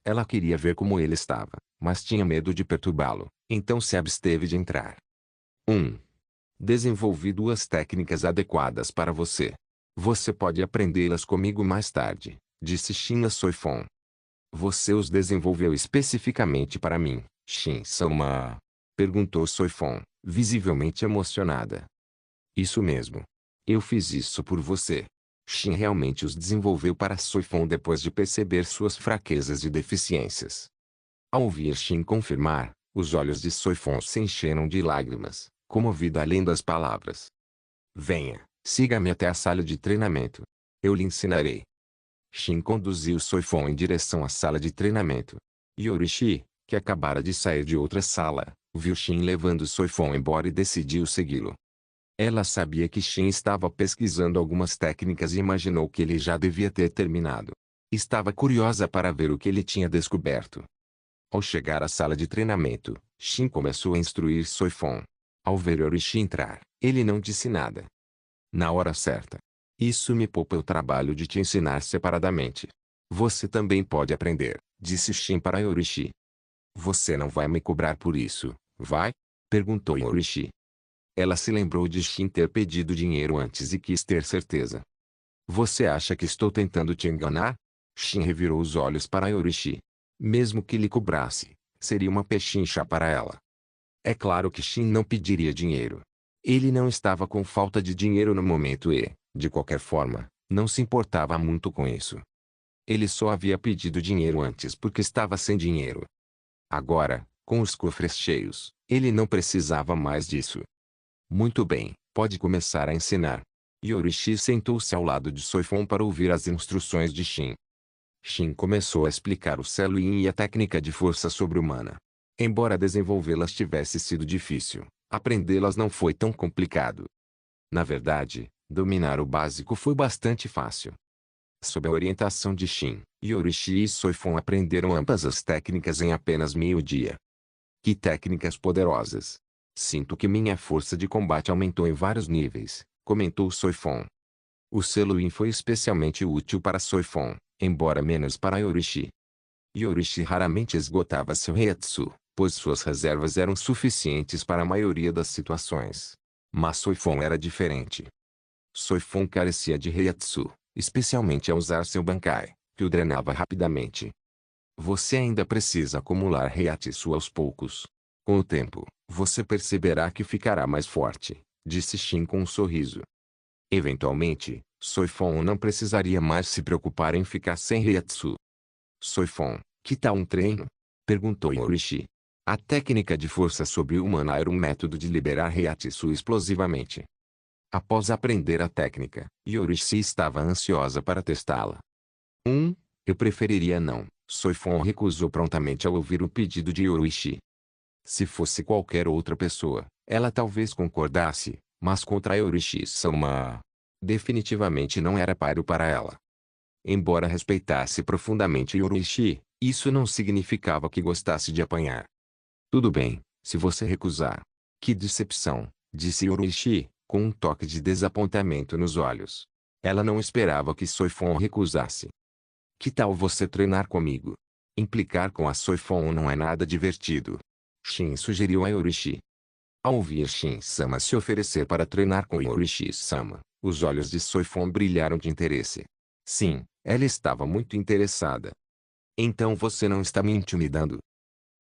Speaker 1: Ela queria ver como ele estava, mas tinha medo de perturbá-lo, então se absteve de entrar. 1. Desenvolvi 2 técnicas adequadas para você. Você pode aprendê-las comigo mais tarde, disse Shin a Soifon. Você os desenvolveu especificamente para mim, Shin-sama? Perguntou Soifon, visivelmente emocionada. Isso mesmo. Eu fiz isso por você. Shin realmente os desenvolveu para Soifon depois de perceber suas fraquezas e deficiências. Ao ouvir Shin confirmar, os olhos de Soifon se encheram de lágrimas, comovido além das palavras. Venha, siga-me até a sala de treinamento. Eu lhe ensinarei. Shin conduziu Soifon em direção à sala de treinamento. Yorishi, que acabara de sair de outra sala, viu Shin levando Soifon embora e decidiu segui-lo. Ela sabia que Shin estava pesquisando algumas técnicas e imaginou que ele já devia ter terminado. Estava curiosa para ver o que ele tinha descoberto. Ao chegar à sala de treinamento, Shin começou a instruir Soifon. Ao ver Yorishi entrar, ele não disse nada. Na hora certa. Isso me poupa o trabalho de te ensinar separadamente. Você também pode aprender, disse Shin para Yorishi. Você não vai me cobrar por isso, vai? Perguntou Yorishi. Ela se lembrou de Shin ter pedido dinheiro antes e quis ter certeza. Você acha que estou tentando te enganar? Shin revirou os olhos para Yorishi. Mesmo que lhe cobrasse, seria uma pechincha para ela. É claro que Shin não pediria dinheiro. Ele não estava com falta de dinheiro no momento e, de qualquer forma, não se importava muito com isso. Ele só havia pedido dinheiro antes porque estava sem dinheiro. Agora, com os cofres cheios, ele não precisava mais disso. Muito bem, pode começar a ensinar. Yorishi sentou-se ao lado de Soifon para ouvir as instruções de Shin. Shin começou a explicar o selo Yin e a técnica de força sobre-humana. Embora desenvolvê-las tivesse sido difícil, aprendê-las não foi tão complicado. Na verdade, dominar o básico foi bastante fácil. Sob a orientação de Shin, Yorishi e Soifon aprenderam ambas as técnicas em apenas meio dia. Que técnicas poderosas! Sinto que minha força de combate aumentou em vários níveis, comentou Soifon. O selo Yin foi especialmente útil para Soifon, embora menos para Yorishi. Yorishi raramente esgotava seu Reiatsu, pois suas reservas eram suficientes para a maioria das situações. Mas Soifon era diferente. Soifon carecia de Reiatsu, especialmente ao usar seu Bankai, que o drenava rapidamente. Você ainda precisa acumular Reiatsu aos poucos. Com o tempo, você perceberá que ficará mais forte, disse Shin com um sorriso. Eventualmente, Soifon não precisaria mais se preocupar em ficar sem Reiatsu. Soifon, que tal um treino? Perguntou Yorishi. A técnica de força sobre-humana era um método de liberar Reiatsu explosivamente. Após aprender a técnica, Yorishi estava ansiosa para testá-la. Eu preferiria não. Soifon recusou prontamente ao ouvir o pedido de Yorishi. Se fosse qualquer outra pessoa, ela talvez concordasse, mas contra Yorishi-sama, definitivamente não era páreo para ela. Embora respeitasse profundamente Yorishi, isso não significava que gostasse de apanhar. Tudo bem, se você recusar. Que decepção, disse Yorishi, com um toque de desapontamento nos olhos. Ela não esperava que Soifon recusasse. Que tal você treinar comigo? Implicar com a Soifon não é nada divertido. Shin sugeriu a Yorishi. Ao ouvir Shin-sama se oferecer para treinar com Yorishi-sama, os olhos de Soifon brilharam de interesse. Sim, ela estava muito interessada. Então você não está me intimidando?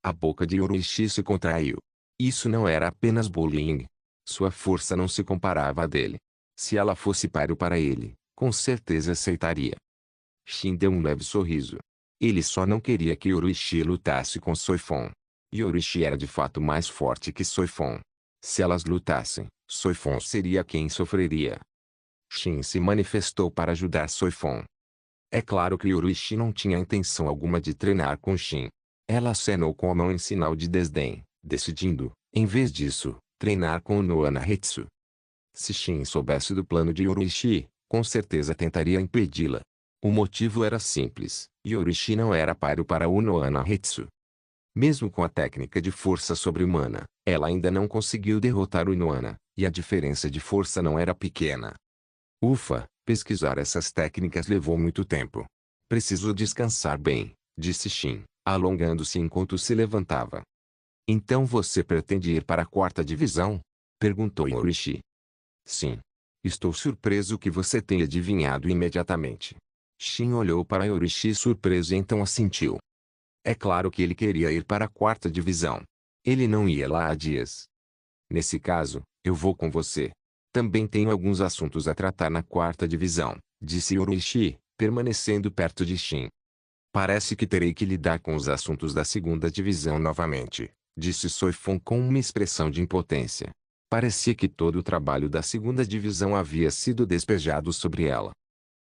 Speaker 1: A boca de Yorishi se contraiu. Isso não era apenas bullying. Sua força não se comparava à dele. Se ela fosse páreo para ele, com certeza aceitaria. Shin deu um leve sorriso. Ele só não queria que Yorishi lutasse com Soifon. Yorishi era de fato mais forte que Soifon. Se elas lutassem, Soifon seria quem sofreria. Shin se manifestou para ajudar Soifon. É claro que Yorishi não tinha intenção alguma de treinar com Shin. Ela acenou com a mão em sinal de desdém, decidindo, em vez disso, treinar com Noana Hetsu. Se Shin soubesse do plano de Yorishi, com certeza tentaria impedi-la. O motivo era simples, Yorishi não era páreo para o Noana Hetsu. Mesmo com a técnica de força sobre-humana, ela ainda não conseguiu derrotar o Inoana, e a diferença de força não era pequena. Ufa, pesquisar essas técnicas levou muito tempo. Preciso descansar bem, disse Shin, alongando-se enquanto se levantava. Então você pretende ir para a 4ª divisão? Perguntou Yorishi. Sim. Estou surpreso que você tenha adivinhado imediatamente. Shin olhou para Yorishi surpreso e então assentiu. É claro que ele queria ir para a 4ª divisão. Ele não ia lá há dias. Nesse caso, eu vou com você. Também tenho alguns assuntos a tratar na 4ª divisão, disse Yorishi, permanecendo perto de Shin. Parece que terei que lidar com os assuntos da 2ª divisão novamente, disse Soifon com uma expressão de impotência. Parecia que todo o trabalho da 2ª divisão havia sido despejado sobre ela.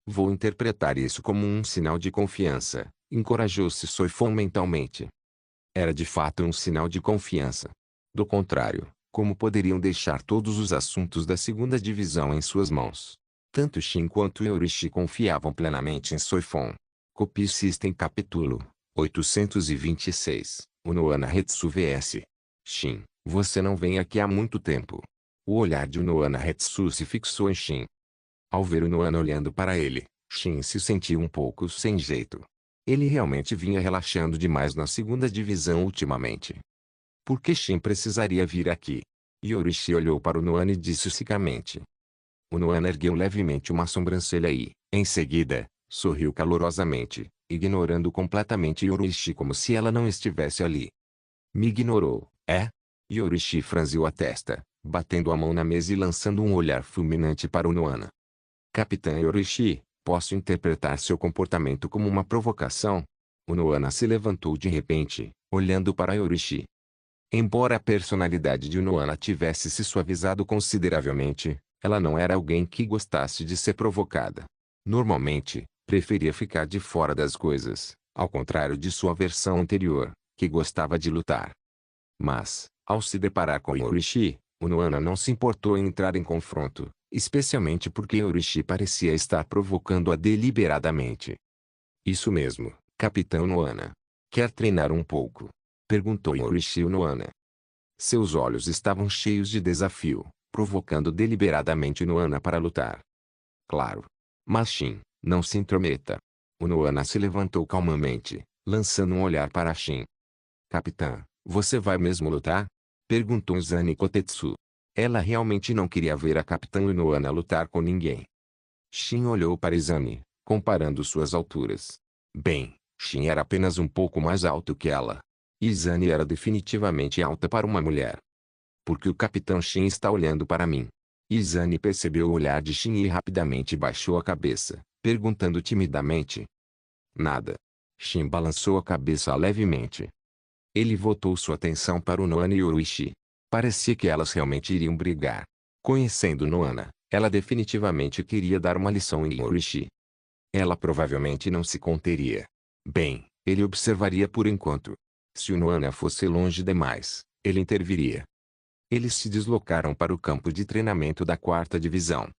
Speaker 1: Vou interpretar isso como um sinal de confiança, encorajou-se Soifon mentalmente. Era de fato um sinal de confiança. Do contrário, como poderiam deixar todos os assuntos da 2ª divisão em suas mãos? Tanto Shin quanto Yorishi confiavam plenamente em Soifon. Copy System Capítulo 826 O Noana Hetsu vs. Shin, você não vem aqui há muito tempo. O olhar de Noana Hetsu se fixou em Shin. Ao ver o Noana olhando para ele, Shin se sentiu um pouco sem jeito. Ele realmente vinha relaxando demais na 2ª divisão ultimamente. Por que Shin precisaria vir aqui? Yorishi olhou para o Noana e disse secamente. O Noana ergueu levemente uma sobrancelha e, em seguida, sorriu calorosamente, ignorando completamente Yorishi como se ela não estivesse ali. Me ignorou, é? Yorishi franziu a testa, batendo a mão na mesa e lançando um olhar fulminante para o Noana. Capitã Yorishi, posso interpretar seu comportamento como uma provocação? O Noana se levantou de repente, olhando para Yorishi. Embora a personalidade de Noana tivesse se suavizado consideravelmente, ela não era alguém que gostasse de ser provocada. Normalmente, preferia ficar de fora das coisas, ao contrário de sua versão anterior, que gostava de lutar. Mas, ao se deparar com Yorishi, o Noana não se importou em entrar em confronto, especialmente porque Yorishi parecia estar provocando-a deliberadamente. Isso mesmo, Capitão Noana. Quer treinar um pouco? Perguntou Yorishi Noana. Seus olhos estavam cheios de desafio, provocando deliberadamente Noana para lutar. Claro. Mas Shin, não se intrometa. O Noana se levantou calmamente, lançando um olhar para Shin. Capitã, você vai mesmo lutar? Perguntou Izani Kotetsu. Ela realmente não queria ver a Capitã Noana lutar com ninguém. Shin olhou para Izani, comparando suas alturas. Bem, Shin era apenas um pouco mais alto que ela. Izani era definitivamente alta para uma mulher. Por que o Capitão Shin está olhando para mim? Izani percebeu o olhar de Shin e rapidamente baixou a cabeça, perguntando timidamente. Nada. Shin balançou a cabeça levemente. Ele voltou sua atenção para o Noana e Yorishi. Parecia que elas realmente iriam brigar. Conhecendo Noana, Ela definitivamente queria dar uma lição em Yorishi. Ela provavelmente não se conteria. Bem, ele observaria por enquanto. Se o Noana fosse longe demais, ele interviria. Eles se deslocaram para o campo de treinamento da 4ª divisão.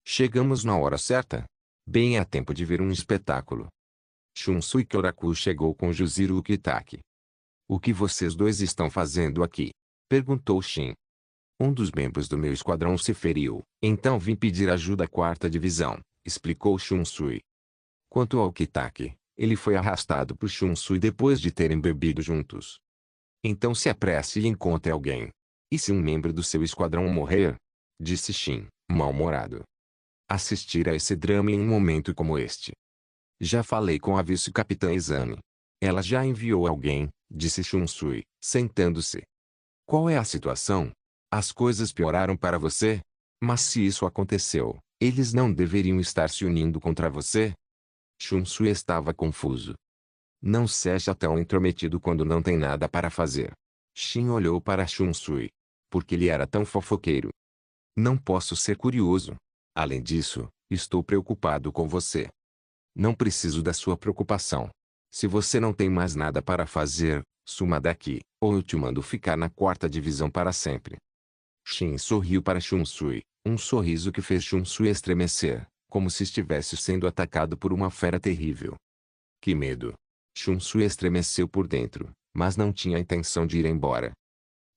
Speaker 1: Chegamos na hora certa? Bem a tempo de ver um espetáculo. Shunsui Kyoraku chegou com Juziro Ukitake. O que vocês dois estão fazendo aqui? Perguntou Shin. Um dos membros do meu esquadrão se feriu, então vim pedir ajuda à 4ª divisão, explicou Shunsui. Quanto ao Kitake, ele foi arrastado por Shunsui depois de terem bebido juntos. Então se apresse e encontre alguém. E se um membro do seu esquadrão morrer? Disse Shin, mal-humorado. Assistir a esse drama em um momento como este. Já falei com a vice-capitã Izane. Ela já enviou alguém, disse Shunsui, sentando-se. Qual é a situação? As coisas pioraram para você? Mas se isso aconteceu, eles não deveriam estar se unindo contra você? Shunsui estava confuso. Não seja tão intrometido quando não tem nada para fazer. Shin olhou para Shunsui. Por que ele era tão fofoqueiro? Não posso ser curioso. Além disso, estou preocupado com você. Não preciso da sua preocupação. Se você não tem mais nada para fazer, suma daqui, ou eu te mando ficar na 4ª divisão para sempre. Shin sorriu para Shunsui, um sorriso que fez Shunsui estremecer, como se estivesse sendo atacado por uma fera terrível. Que medo! Shunsui estremeceu por dentro, mas não tinha a intenção de ir embora.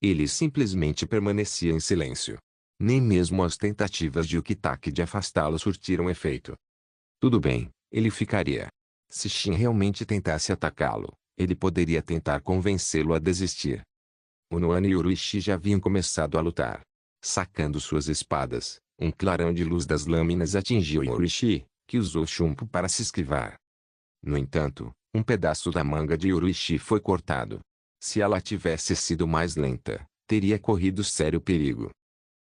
Speaker 1: Ele simplesmente permanecia em silêncio. Nem mesmo as tentativas de Ukitake de afastá-lo surtiram efeito. Tudo bem, ele ficaria. Se Shin realmente tentasse atacá-lo, ele poderia tentar convencê-lo a desistir. O Noana e Yorishi já haviam começado a lutar. Sacando suas espadas, um clarão de luz das lâminas atingiu Yorishi, que usou chumbo para se esquivar. No entanto, um pedaço da manga de Yorishi foi cortado. Se ela tivesse sido mais lenta, teria corrido sério perigo.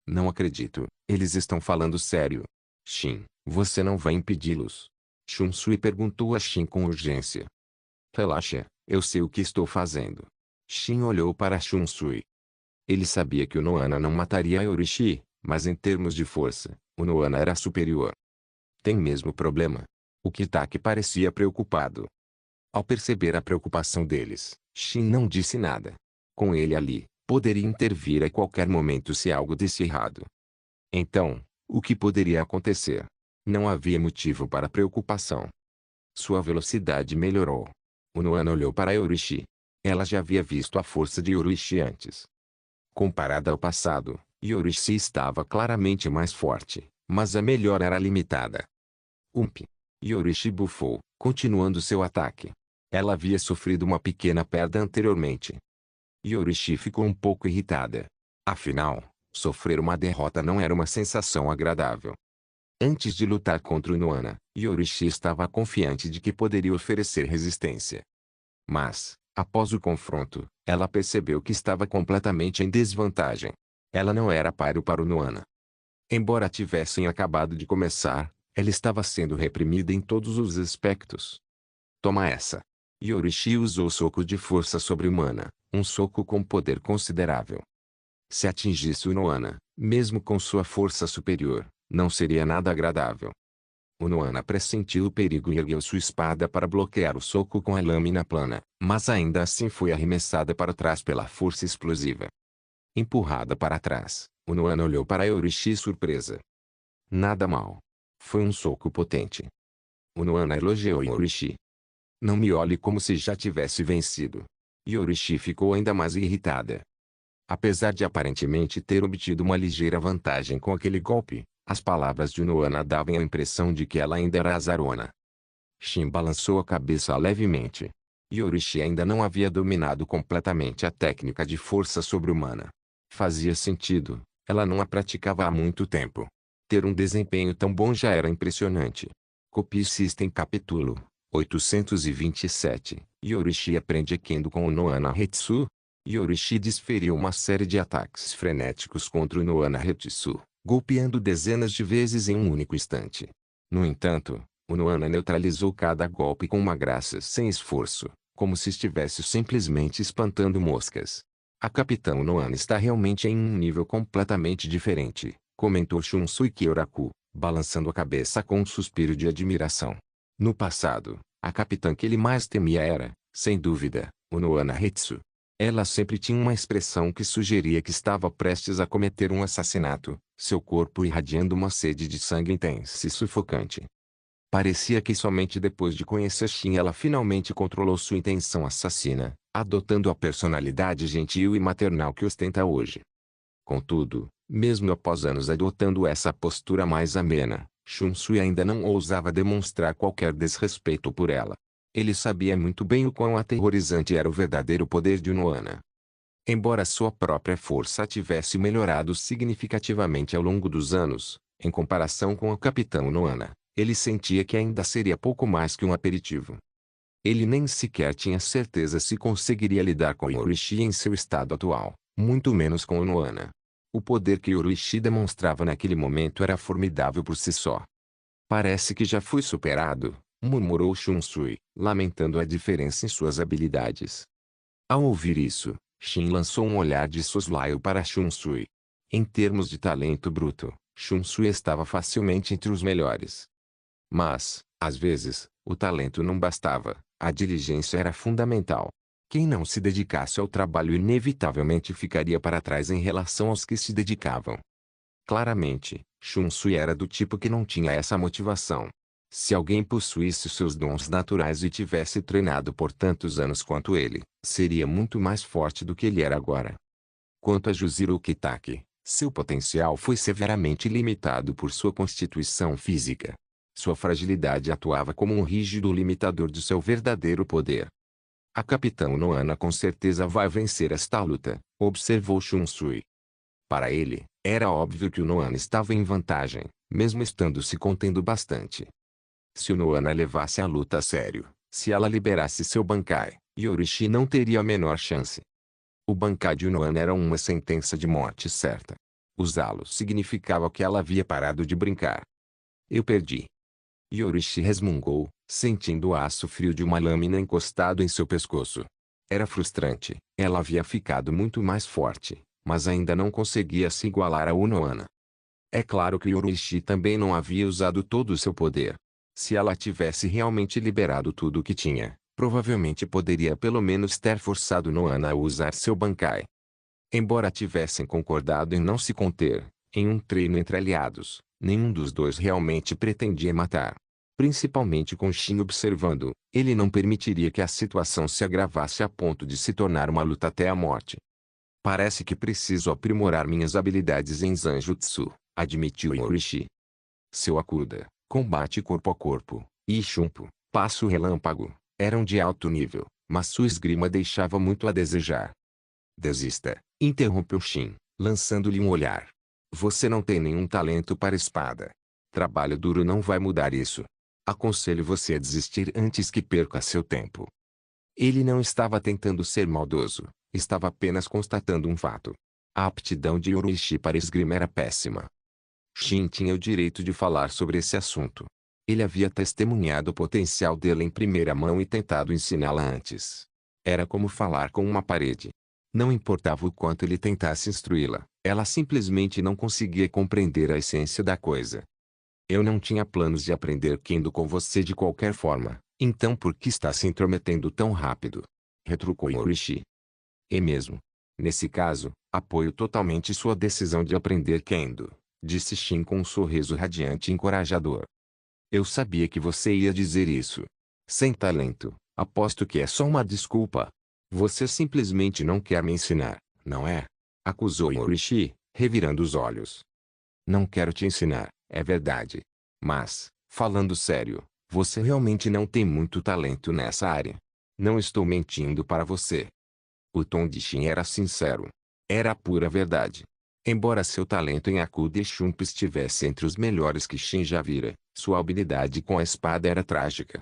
Speaker 1: Não acredito, eles estão falando sério. Shin, você não vai impedi-los? Shunsui perguntou a Shin com urgência. Relaxa, eu sei o que estou fazendo. Shin olhou para Shunsui. Ele sabia que o Noana não mataria a Yorishi, mas em termos de força, o Noana era superior. Tem mesmo problema? O Kitake parecia preocupado. Ao perceber a preocupação deles, Shin não disse nada. Com ele ali, poderia intervir a qualquer momento se algo desse errado. Então, o que poderia acontecer? Não havia motivo para preocupação. Sua velocidade melhorou. O Noana olhou para Yorishi. Ela já havia visto a força de Yorishi antes. Comparada ao passado, Yorishi estava claramente mais forte, mas a melhora era limitada. Yorishi bufou, continuando seu ataque. Ela havia sofrido uma pequena perda anteriormente. Yorishi ficou um pouco irritada. Afinal, sofrer uma derrota não era uma sensação agradável. Antes de lutar contra o Noana, Yorishi estava confiante de que poderia oferecer resistência. Mas, após o confronto, ela percebeu que estava completamente em desvantagem. Ela não era páreo para o Noana. Embora tivessem acabado de começar, ela estava sendo reprimida em todos os aspectos. Toma essa. Yorishi usou soco de força sobre-humana, um soco com poder considerável. Se atingisse o Noana, mesmo com sua força superior, não seria nada agradável. O Noana pressentiu o perigo e ergueu sua espada para bloquear o soco com a lâmina plana, mas ainda assim foi arremessada para trás pela força explosiva. Empurrada para trás, o Noana olhou para Yorishi surpresa. Nada mal. Foi um soco potente. O Noana elogiou Yorishi. Não me olhe como se já tivesse vencido. Yorishi ficou ainda mais irritada. Apesar de aparentemente ter obtido uma ligeira vantagem com aquele golpe, as palavras de Noana davam a impressão de que ela ainda era azarona. Shin balançou a cabeça levemente. Yorishi ainda não havia dominado completamente a técnica de força sobre-humana. Fazia sentido, ela não a praticava há muito tempo. Ter um desempenho tão bom já era impressionante. Copy System Capítulo 827. Yorishi aprende Kendo com o Noana Hetsu. Yorishi desferiu uma série de ataques frenéticos contra o Noana Hetsu, golpeando dezenas de vezes em um único instante. No entanto, o Noana neutralizou cada golpe com uma graça sem esforço, como se estivesse simplesmente espantando moscas. A Capitão Noana está realmente em um nível completamente diferente, comentou Shunsui Kyoraku, balançando a cabeça com um suspiro de admiração. No passado, a capitã que ele mais temia era, sem dúvida, Unohana Hitsu. Ela sempre tinha uma expressão que sugeria que estava prestes a cometer um assassinato, seu corpo irradiando uma sede de sangue intensa e sufocante. Parecia que somente depois de conhecer Shin ela finalmente controlou sua intenção assassina, adotando a personalidade gentil e maternal que ostenta hoje. Contudo, mesmo após anos adotando essa postura mais amena, Shunsui ainda não ousava demonstrar qualquer desrespeito por ela. Ele sabia muito bem o quão aterrorizante era o verdadeiro poder de Unohana. Embora sua própria força tivesse melhorado significativamente ao longo dos anos, em comparação com a capitã Unohana, ele sentia que ainda seria pouco mais que um aperitivo. Ele nem sequer tinha certeza se conseguiria lidar com Yorishi em seu estado atual, muito menos com Unohana. O poder que Yorishi demonstrava naquele momento era formidável por si só. Parece que já foi superado, murmurou Shunsui, lamentando a diferença em suas habilidades. Ao ouvir isso, Shin lançou um olhar de soslaio para Shunsui. Em termos de talento bruto, Shunsui estava facilmente entre os melhores. Mas, às vezes, o talento não bastava, a diligência era fundamental. Quem não se dedicasse ao trabalho inevitavelmente ficaria para trás em relação aos que se dedicavam. Claramente, Shunsui era do tipo que não tinha essa motivação. Se alguém possuísse seus dons naturais e tivesse treinado por tantos anos quanto ele, seria muito mais forte do que ele era agora. Quanto a Juziro Kitaki, seu potencial foi severamente limitado por sua constituição física. Sua fragilidade atuava como um rígido limitador de seu verdadeiro poder. A capitã Unohana com certeza vai vencer esta luta, observou Shunsui. Para ele, era óbvio que Unohana estava em vantagem, mesmo estando se contendo bastante. Se Unohana levasse a luta a sério, se ela liberasse seu Bankai, Yorishi não teria a menor chance. O Bankai de Unohana era uma sentença de morte certa. Usá-lo significava que ela havia parado de brincar. Eu perdi. Yorishi resmungou, sentindo o aço frio de uma lâmina encostado em seu pescoço. Era frustrante, ela havia ficado muito mais forte, mas ainda não conseguia se igualar a Unohana. É claro que Yorishi também não havia usado todo o seu poder. Se ela tivesse realmente liberado tudo o que tinha, provavelmente poderia pelo menos ter forçado Unohana a usar seu Bankai. Embora tivessem concordado em não se conter, em um treino entre aliados, nenhum dos dois realmente pretendia matar. Principalmente com Shin observando, ele não permitiria que a situação se agravasse a ponto de se tornar uma luta até a morte. Parece que preciso aprimorar minhas habilidades em Zanjutsu, admitiu Yorishi. Seu Akuda, combate corpo a corpo, e Shunpo, passo relâmpago, eram de alto nível, mas sua esgrima deixava muito a desejar. Desista, interrompeu Shin, lançando-lhe um olhar. Você não tem nenhum talento para espada. Trabalho duro não vai mudar isso. Aconselho você a desistir antes que perca seu tempo. Ele não estava tentando ser maldoso, estava apenas constatando um fato. A aptidão de Yorishi para esgrima era péssima. Shin tinha o direito de falar sobre esse assunto. Ele havia testemunhado o potencial dele em primeira mão e tentado ensiná-la antes. Era como falar com uma parede. Não importava o quanto ele tentasse instruí-la, ela simplesmente não conseguia compreender a essência da coisa. Eu não tinha planos de aprender Kendo com você de qualquer forma, então por que está se intrometendo tão rápido? Retrucou Yorishi. E mesmo. Nesse caso, apoio totalmente sua decisão de aprender Kendo, disse Shin com um sorriso radiante e encorajador. Eu sabia que você ia dizer isso. Sem talento, aposto que é só uma desculpa. Você simplesmente não quer me ensinar, não é? Acusou Yorishi, revirando os olhos. Não quero te ensinar, é verdade. Mas, falando sério, você realmente não tem muito talento nessa área. Não estou mentindo para você. O tom de Shin era sincero. Era a pura verdade. Embora seu talento em Akuda e Shunpo estivesse entre os melhores que Shin já vira, sua habilidade com a espada era trágica.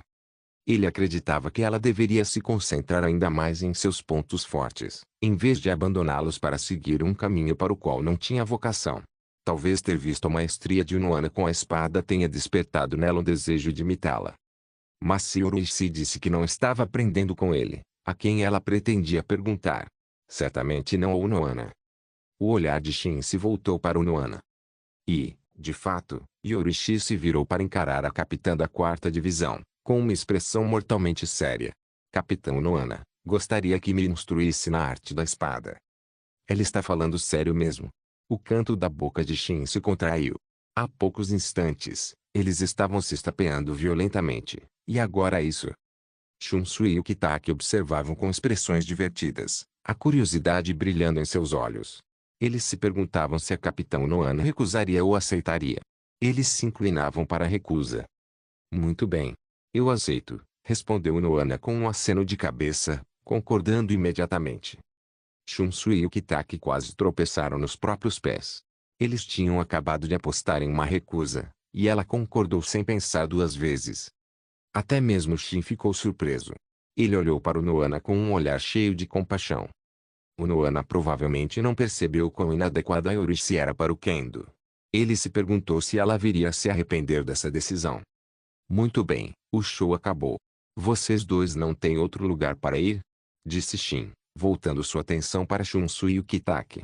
Speaker 1: Ele acreditava que ela deveria se concentrar ainda mais em seus pontos fortes, em vez de abandoná-los para seguir um caminho para o qual não tinha vocação. Talvez ter visto a maestria de Unohana com a espada tenha despertado nela um desejo de imitá-la. Mas se Yorishi disse que não estava aprendendo com ele, a quem ela pretendia perguntar? Certamente não a Unohana. O olhar de Shin se voltou para Unohana. E, de fato, Yorishi se virou para encarar a capitã da 4ª divisão, com uma expressão mortalmente séria. Capitão Noana, gostaria que me instruísse na arte da espada. Ela está falando sério mesmo. O canto da boca de Shin se contraiu. Há poucos instantes, eles estavam se estapeando violentamente, e agora isso. Shunsui e o Kitaki observavam com expressões divertidas, a curiosidade brilhando em seus olhos. Eles se perguntavam se a capitã Noana recusaria ou aceitaria. Eles se inclinavam para a recusa. Muito bem. Eu aceito, respondeu Noana com um aceno de cabeça, concordando imediatamente. Shunsui e o Kitaki quase tropeçaram nos próprios pés. Eles tinham acabado de apostar em uma recusa, e ela concordou sem pensar duas vezes. Até mesmo Shin ficou surpreso. Ele olhou para o Noana com um olhar cheio de compaixão. O Noana provavelmente não percebeu quão inadequada a Yorishi era para o Kendo. Ele se perguntou se ela viria a se arrepender dessa decisão. Muito bem, o show acabou. Vocês dois não têm outro lugar para ir? Disse Shin, voltando sua atenção para Shunsui e o Kitaki.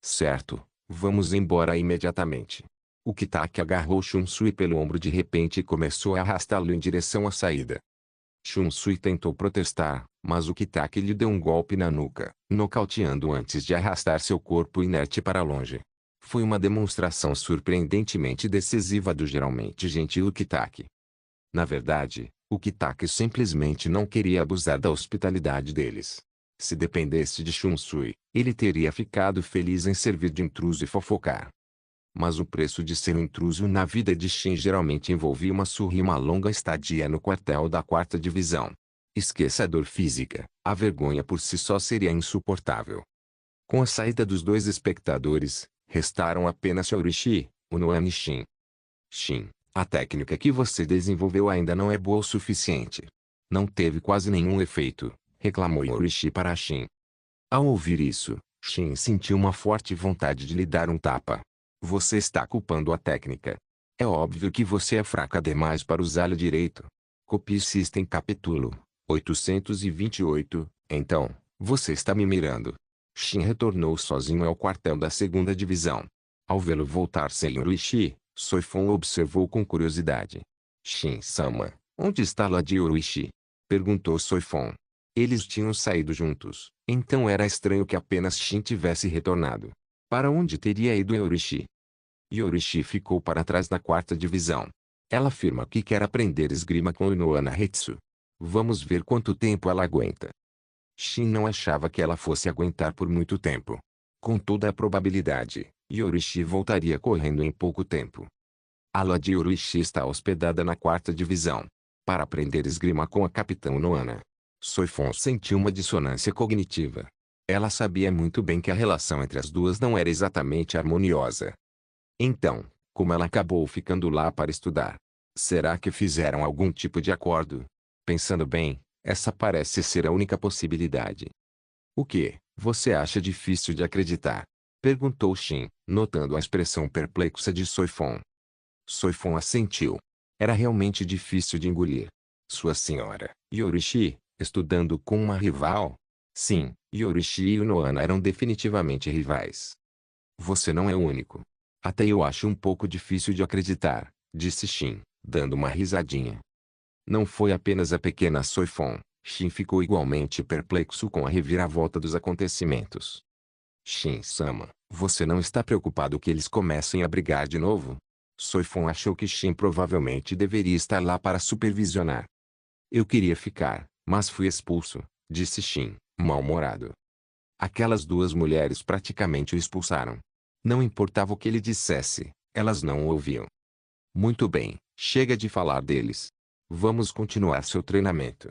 Speaker 1: Certo, vamos embora imediatamente. O Kitaki agarrou Shunsui pelo ombro de repente e começou a arrastá-lo em direção à saída. Shunsui tentou protestar, mas o Kitaki lhe deu um golpe na nuca, nocauteando antes de arrastar seu corpo inerte para longe. Foi uma demonstração surpreendentemente decisiva do geralmente gentil Kitaki. Na verdade, o Kitaki simplesmente não queria abusar da hospitalidade deles. Se dependesse de Shunsui, ele teria ficado feliz em servir de intruso e fofocar. Mas o preço de ser um intruso na vida de Shin geralmente envolvia uma surra e uma longa estadia no quartel da 4ª divisão. Esqueça a dor física, a vergonha por si só seria insuportável. Com a saída dos dois espectadores, restaram apenas Yorishi, o Noana e Shin. Shin, a técnica que você desenvolveu ainda não é boa o suficiente. Não teve quase nenhum efeito, reclamou Yorishi para Shin. Ao ouvir isso, Shin sentiu uma forte vontade de lhe dar um tapa. Você está culpando a técnica. É óbvio que você é fraca demais para usá-la direito. Copy System Capítulo 828. Então, você está me mirando. Shin retornou sozinho ao quartel da 2ª divisão. Ao vê-lo voltar sem Yorishi, Soifon observou com curiosidade. Shin-sama, onde está Lady Yorishi? Perguntou Soifon. Eles tinham saído juntos, então era estranho que apenas Shin tivesse retornado. Para onde teria ido Yorishi? Yorishi ficou para trás na 4ª divisão. Ela afirma que quer aprender esgrima com o Noana Hetsu. Vamos ver quanto tempo ela aguenta. Shin não achava que ela fosse aguentar por muito tempo. Com toda a probabilidade, Yorishi voltaria correndo em pouco tempo. A Lady Yorishi está hospedada na 4ª divisão. Para aprender esgrima com a capitã Noana. Soifon sentiu uma dissonância cognitiva. Ela sabia muito bem que a relação entre as duas não era exatamente harmoniosa. Então, como ela acabou ficando lá para estudar? Será que fizeram algum tipo de acordo? Pensando bem, essa parece ser a única possibilidade. O que, você acha difícil de acreditar? Perguntou Shin, notando a expressão perplexa de Soifon. Soifon assentiu. Era realmente difícil de engolir. Sua senhora, Yorishi, estudando com uma rival? Sim, Yorishi e Noana eram definitivamente rivais. Você não é o único. Até eu acho um pouco difícil de acreditar, disse Shin, dando uma risadinha. Não foi apenas a pequena Soifon. Shin ficou igualmente perplexo com a reviravolta dos acontecimentos. Shin-sama, você não está preocupado que eles comecem a brigar de novo? Soifon achou que Shin provavelmente deveria estar lá para supervisionar. Eu queria ficar, mas fui expulso, disse Shin, mal-humorado. Aquelas duas mulheres praticamente o expulsaram. Não importava o que ele dissesse, elas não o ouviam. Muito bem, chega de falar deles. Vamos continuar seu treinamento.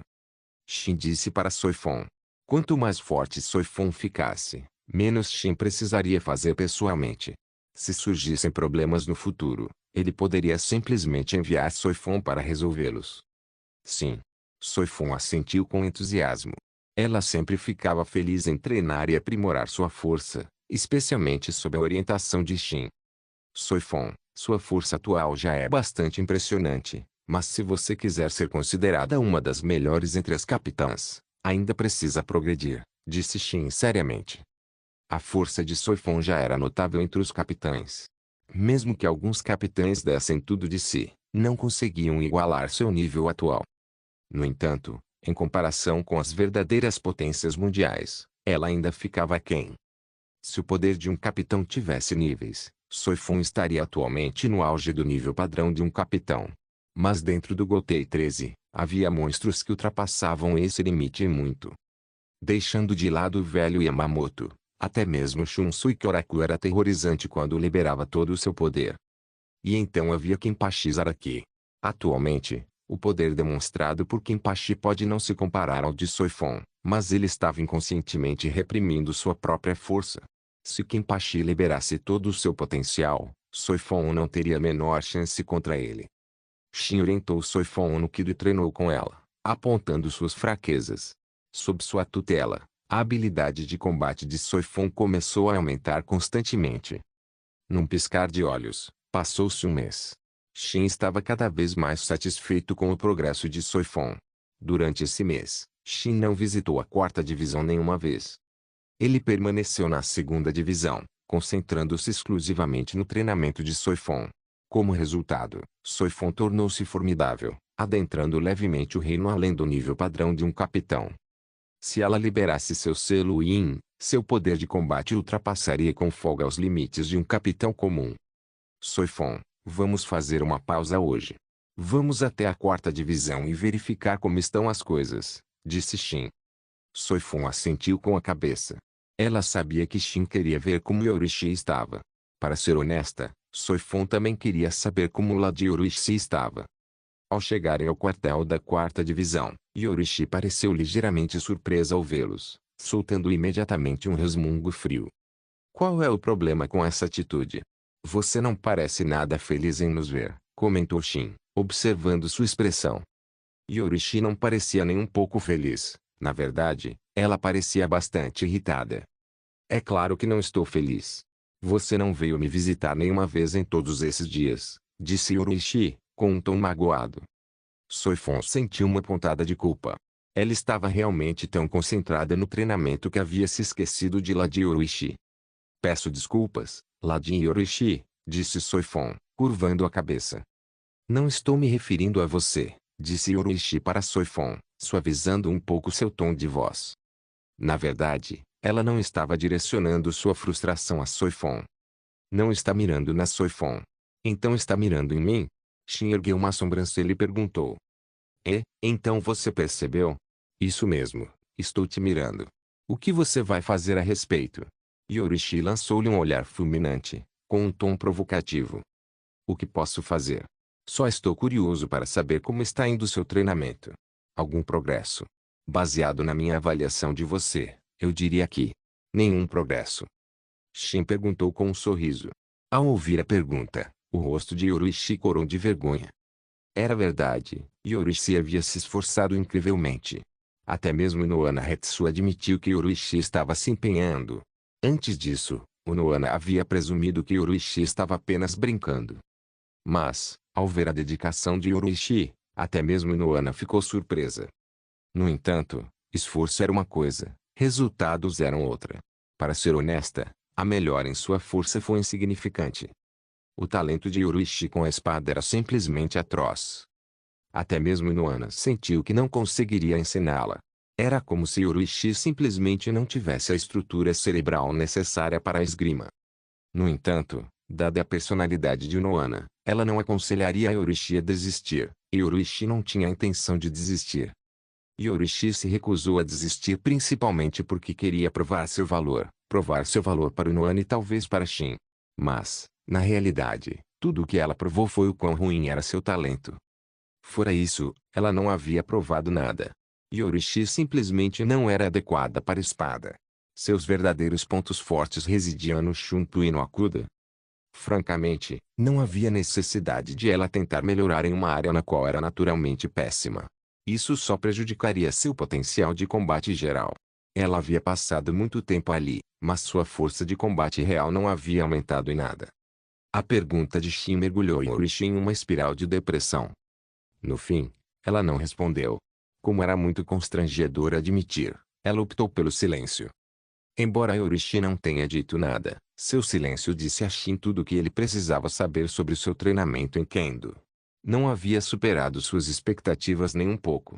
Speaker 1: Shin disse para Soifon. Quanto mais forte Soifon ficasse, menos Shin precisaria fazer pessoalmente. Se surgissem problemas no futuro, ele poderia simplesmente enviar Soifon para resolvê-los. Sim. Soifon assentiu com entusiasmo. Ela sempre ficava feliz em treinar e aprimorar sua força, especialmente sob a orientação de Shin. Soifon, sua força atual já é bastante impressionante, mas se você quiser ser considerada uma das melhores entre as capitãs, ainda precisa progredir, disse Shin seriamente. A força de Soifon já era notável entre os capitães. Mesmo que alguns capitães dessem tudo de si, não conseguiam igualar seu nível atual. No entanto, em comparação com as verdadeiras potências mundiais, ela ainda ficava aquém. Se o poder de um capitão tivesse níveis, Soifon estaria atualmente no auge do nível padrão de um capitão. Mas dentro do Gotei 13, havia monstros que ultrapassavam esse limite e muito. Deixando de lado o velho Yamamoto, até mesmo Shunsui Kyoraku era aterrorizante quando liberava todo o seu poder. E então havia Kenpachi Zaraki. Atualmente, o poder demonstrado por Kenpachi pode não se comparar ao de Soifon, mas ele estava inconscientemente reprimindo sua própria força. Se Kenpachi liberasse todo o seu potencial, Soifon não teria a menor chance contra ele. Shin orientou Soifon no Kido e treinou com ela, apontando suas fraquezas. Sob sua tutela, a habilidade de combate de Soifon começou a aumentar constantemente. Num piscar de olhos, passou-se um mês. Shin estava cada vez mais satisfeito com o progresso de Soifon. Durante esse mês, Shin não visitou a 4ª divisão nenhuma vez. Ele permaneceu na 2ª divisão, concentrando-se exclusivamente no treinamento de Soifon. Como resultado, Soifon tornou-se formidável, adentrando levemente o reino além do nível padrão de um capitão. Se ela liberasse seu selo Yin, seu poder de combate ultrapassaria com folga os limites de um capitão comum. Soifon, vamos fazer uma pausa hoje. Vamos até a 4ª divisão e verificar como estão as coisas, disse Shin. Soifon assentiu com a cabeça. Ela sabia que Shin queria ver como Yorishi estava. Para ser honesta, Soifon também queria saber como Lady Yorishi estava. Ao chegarem ao quartel da 4ª divisão, Yorishi pareceu ligeiramente surpresa ao vê-los, soltando imediatamente um resmungo frio. Qual é o problema com essa atitude? Você não parece nada feliz em nos ver, comentou Shin, observando sua expressão. Yorishi não parecia nem um pouco feliz. Na verdade, ela parecia bastante irritada. É claro que não estou feliz. Você não veio me visitar nenhuma vez em todos esses dias, disse Yorishi, com um tom magoado. Soifon sentiu uma pontada de culpa. Ela estava realmente tão concentrada no treinamento que havia se esquecido de Lady Yorishi. Peço desculpas, Lady Yorishi, disse Soifon, curvando a cabeça. Não estou me referindo a você, disse Yorishi para Soifon, suavizando um pouco seu tom de voz. Na verdade, ela não estava direcionando sua frustração a Soifon. Não está mirando na Soifon. Então está mirando em mim? Shin ergueu uma sobrancelha e perguntou. Então você percebeu? Isso mesmo, estou te mirando. O que você vai fazer a respeito? Yorishi lançou-lhe um olhar fulminante, com um tom provocativo. O que posso fazer? Só estou curioso para saber como está indo seu treinamento. Algum progresso? Baseado na minha avaliação de você, eu diria que nenhum progresso. Shin perguntou com um sorriso. Ao ouvir a pergunta, o rosto de Yorishi corou de vergonha. Era verdade, Yorishi havia se esforçado incrivelmente. Até mesmo Inoana Hetsu admitiu que Yorishi estava se empenhando. Antes disso, o Noana havia presumido que Yorishi estava apenas brincando. Mas, ao ver a dedicação de Yorishi, até mesmo Inoana ficou surpresa. No entanto, esforço era uma coisa, resultados eram outra. Para ser honesta, a melhora em sua força foi insignificante. O talento de Yorishi com a espada era simplesmente atroz. Até mesmo Inoana sentiu que não conseguiria ensiná-la. Era como se Yorishi simplesmente não tivesse a estrutura cerebral necessária para a esgrima. No entanto, dada a personalidade de Inoana, ela não aconselharia a Yorishi a desistir, e Yorishi não tinha a intenção de desistir. Yorishi se recusou a desistir principalmente porque queria provar seu valor para Inoana e talvez para Shin. Mas, na realidade, tudo o que ela provou foi o quão ruim era seu talento. Fora isso, ela não havia provado nada. Yorishi simplesmente não era adequada para a espada. Seus verdadeiros pontos fortes residiam no Shunpyu e no Akuda. Francamente, não havia necessidade de ela tentar melhorar em uma área na qual era naturalmente péssima. Isso só prejudicaria seu potencial de combate geral. Ela havia passado muito tempo ali, mas sua força de combate real não havia aumentado em nada. A pergunta de Shin mergulhou Yorishi em uma espiral de depressão. No fim, ela não respondeu. Como era muito constrangedor admitir, ela optou pelo silêncio. Embora Yorishi não tenha dito nada, seu silêncio disse a Shin tudo o que ele precisava saber sobre seu treinamento em Kendo. Não havia superado suas expectativas nem um pouco.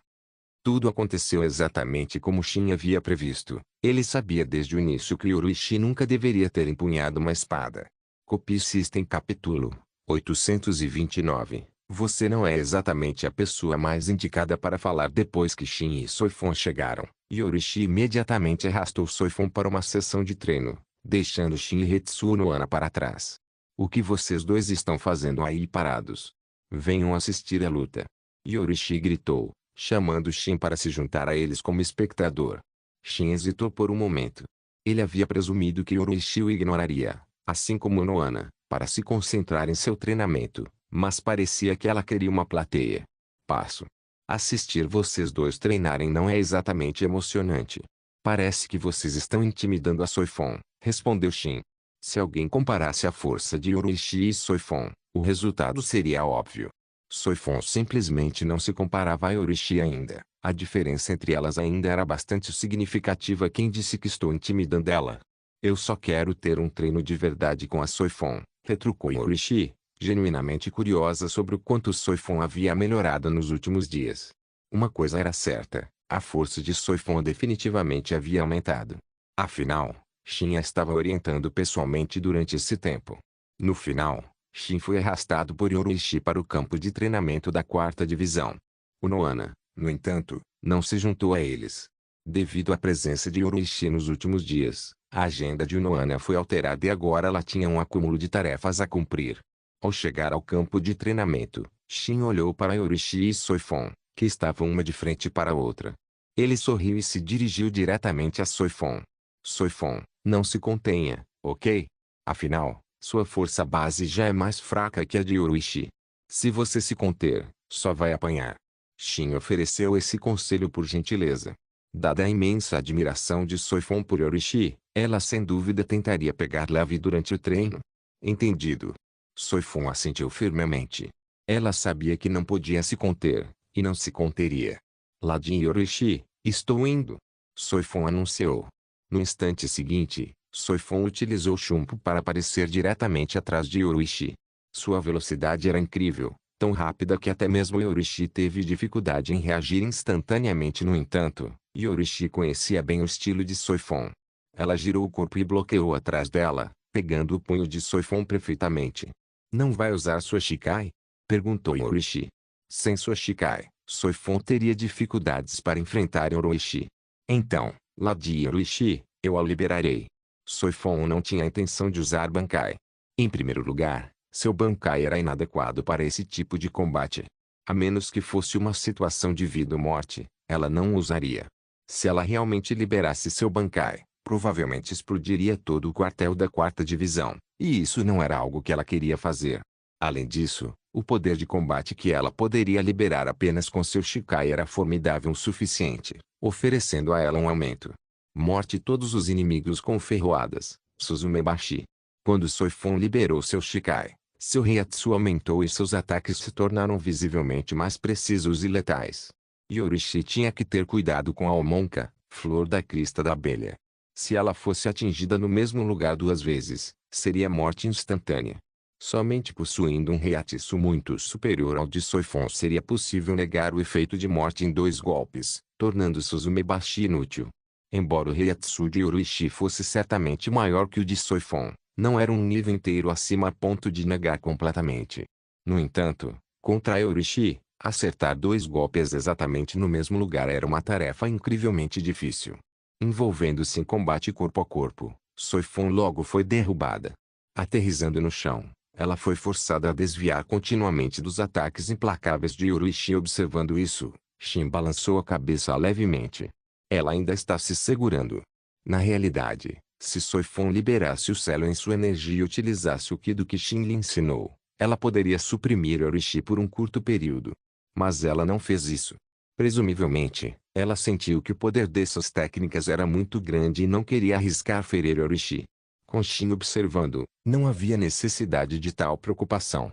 Speaker 1: Tudo aconteceu exatamente como Shin havia previsto. Ele sabia desde o início que Yorishi nunca deveria ter empunhado uma espada. Copy System Capítulo 829. Você não é exatamente a pessoa mais indicada para falar. Depois que Shin e Soifon chegaram, Yorishi imediatamente arrastou Soifon para uma sessão de treino, deixando Shin e Hetsuo Nohana para trás. O que vocês dois estão fazendo aí parados? Venham assistir a luta. Yorishi gritou, chamando Shin para se juntar a eles como espectador. Shin hesitou por um momento. Ele havia presumido que Yorishi o ignoraria, assim como Nohana, para se concentrar em seu treinamento, mas parecia que ela queria uma plateia. Passo. Assistir vocês dois treinarem não é exatamente emocionante. Parece que vocês estão intimidando a Soifon, respondeu Shin. Se alguém comparasse a força de Yorishi e Soifon, o resultado seria óbvio. Soifon simplesmente não se comparava a Yorishi ainda. A diferença entre elas ainda era bastante significativa. Quem disse que estou intimidando ela? Eu só quero ter um treino de verdade com a Soifon, retrucou Yorishi, genuinamente curiosa sobre o quanto Soifon havia melhorado nos últimos dias. Uma coisa era certa, a força de Soifon definitivamente havia aumentado. Afinal, Shin a estava orientando pessoalmente durante esse tempo. No final, Shin foi arrastado por Yorishi para o campo de treinamento da 4ª divisão. O Nohana, no entanto, não se juntou a eles. Devido à presença de Yorishi nos últimos dias, a agenda de Nohana foi alterada e agora ela tinha um acúmulo de tarefas a cumprir. Ao chegar ao campo de treinamento, Shin olhou para Yorishi e Soifon, que estavam uma de frente para a outra. Ele sorriu e se dirigiu diretamente a Soifon. Soifon, não se contenha, ok? Afinal, sua força base já é mais fraca que a de Yorishi. Se você se conter, só vai apanhar. Shin ofereceu esse conselho por gentileza. Dada a imensa admiração de Soifon por Yorishi, ela sem dúvida tentaria pegar leve durante o treino. Entendido. Soifon assentiu firmemente. Ela sabia que não podia se conter, e não se conteria. Ladin Yorishi, estou indo. Soifon anunciou. No instante seguinte, Soifon utilizou Shumpo para aparecer diretamente atrás de Yorishi. Sua velocidade era incrível, tão rápida que até mesmo Yorishi teve dificuldade em reagir instantaneamente. No entanto, Yorishi conhecia bem o estilo de Soifon. Ela girou o corpo e bloqueou atrás dela, pegando o punho de Soifon perfeitamente. Não vai usar sua Shikai? Perguntou Yorishi. Sem sua Shikai, Soifon teria dificuldades para enfrentar Yorishi. Então, Lady Yorishi, eu a liberarei. Soifon não tinha a intenção de usar Bankai. Em primeiro lugar, seu Bankai era inadequado para esse tipo de combate. A menos que fosse uma situação de vida ou morte, ela não usaria. Se ela realmente liberasse seu Bankai, provavelmente explodiria todo o quartel da 4ª divisão, e isso não era algo que ela queria fazer. Além disso, o poder de combate que ela poderia liberar apenas com seu Shikai era formidável o suficiente, oferecendo a ela um aumento. Morte todos os inimigos com ferroadas, Suzumebashi. Quando Soifon liberou seu Shikai, seu Reiatsu aumentou e seus ataques se tornaram visivelmente mais precisos e letais. Yorishi tinha que ter cuidado com a Almonca, flor da crista da abelha. Se ela fosse atingida no mesmo lugar 2 vezes, seria morte instantânea. Somente possuindo um Reiatsu muito superior ao de Soifon seria possível negar o efeito de morte em 2 golpes, tornando Suzumebashi inútil. Embora o Reiatsu de Yorishi fosse certamente maior que o de Soifon, não era um nível inteiro acima a ponto de negar completamente. No entanto, contra Yorishi, acertar 2 golpes exatamente no mesmo lugar era uma tarefa incrivelmente difícil. Envolvendo-se em combate corpo a corpo, Soifon logo foi derrubada. Aterrissando no chão, ela foi forçada a desviar continuamente dos ataques implacáveis de Yorishi. Observando isso, Shin balançou a cabeça levemente. Ela ainda está se segurando. Na realidade, se Soifon liberasse o selo em sua energia e utilizasse o Ki do que Shin lhe ensinou, ela poderia suprimir Yorishi por um curto período. Mas ela não fez isso. Presumivelmente, ela sentiu que o poder dessas técnicas era muito grande e não queria arriscar ferir Yorishi. Com Shin observando, não havia necessidade de tal preocupação.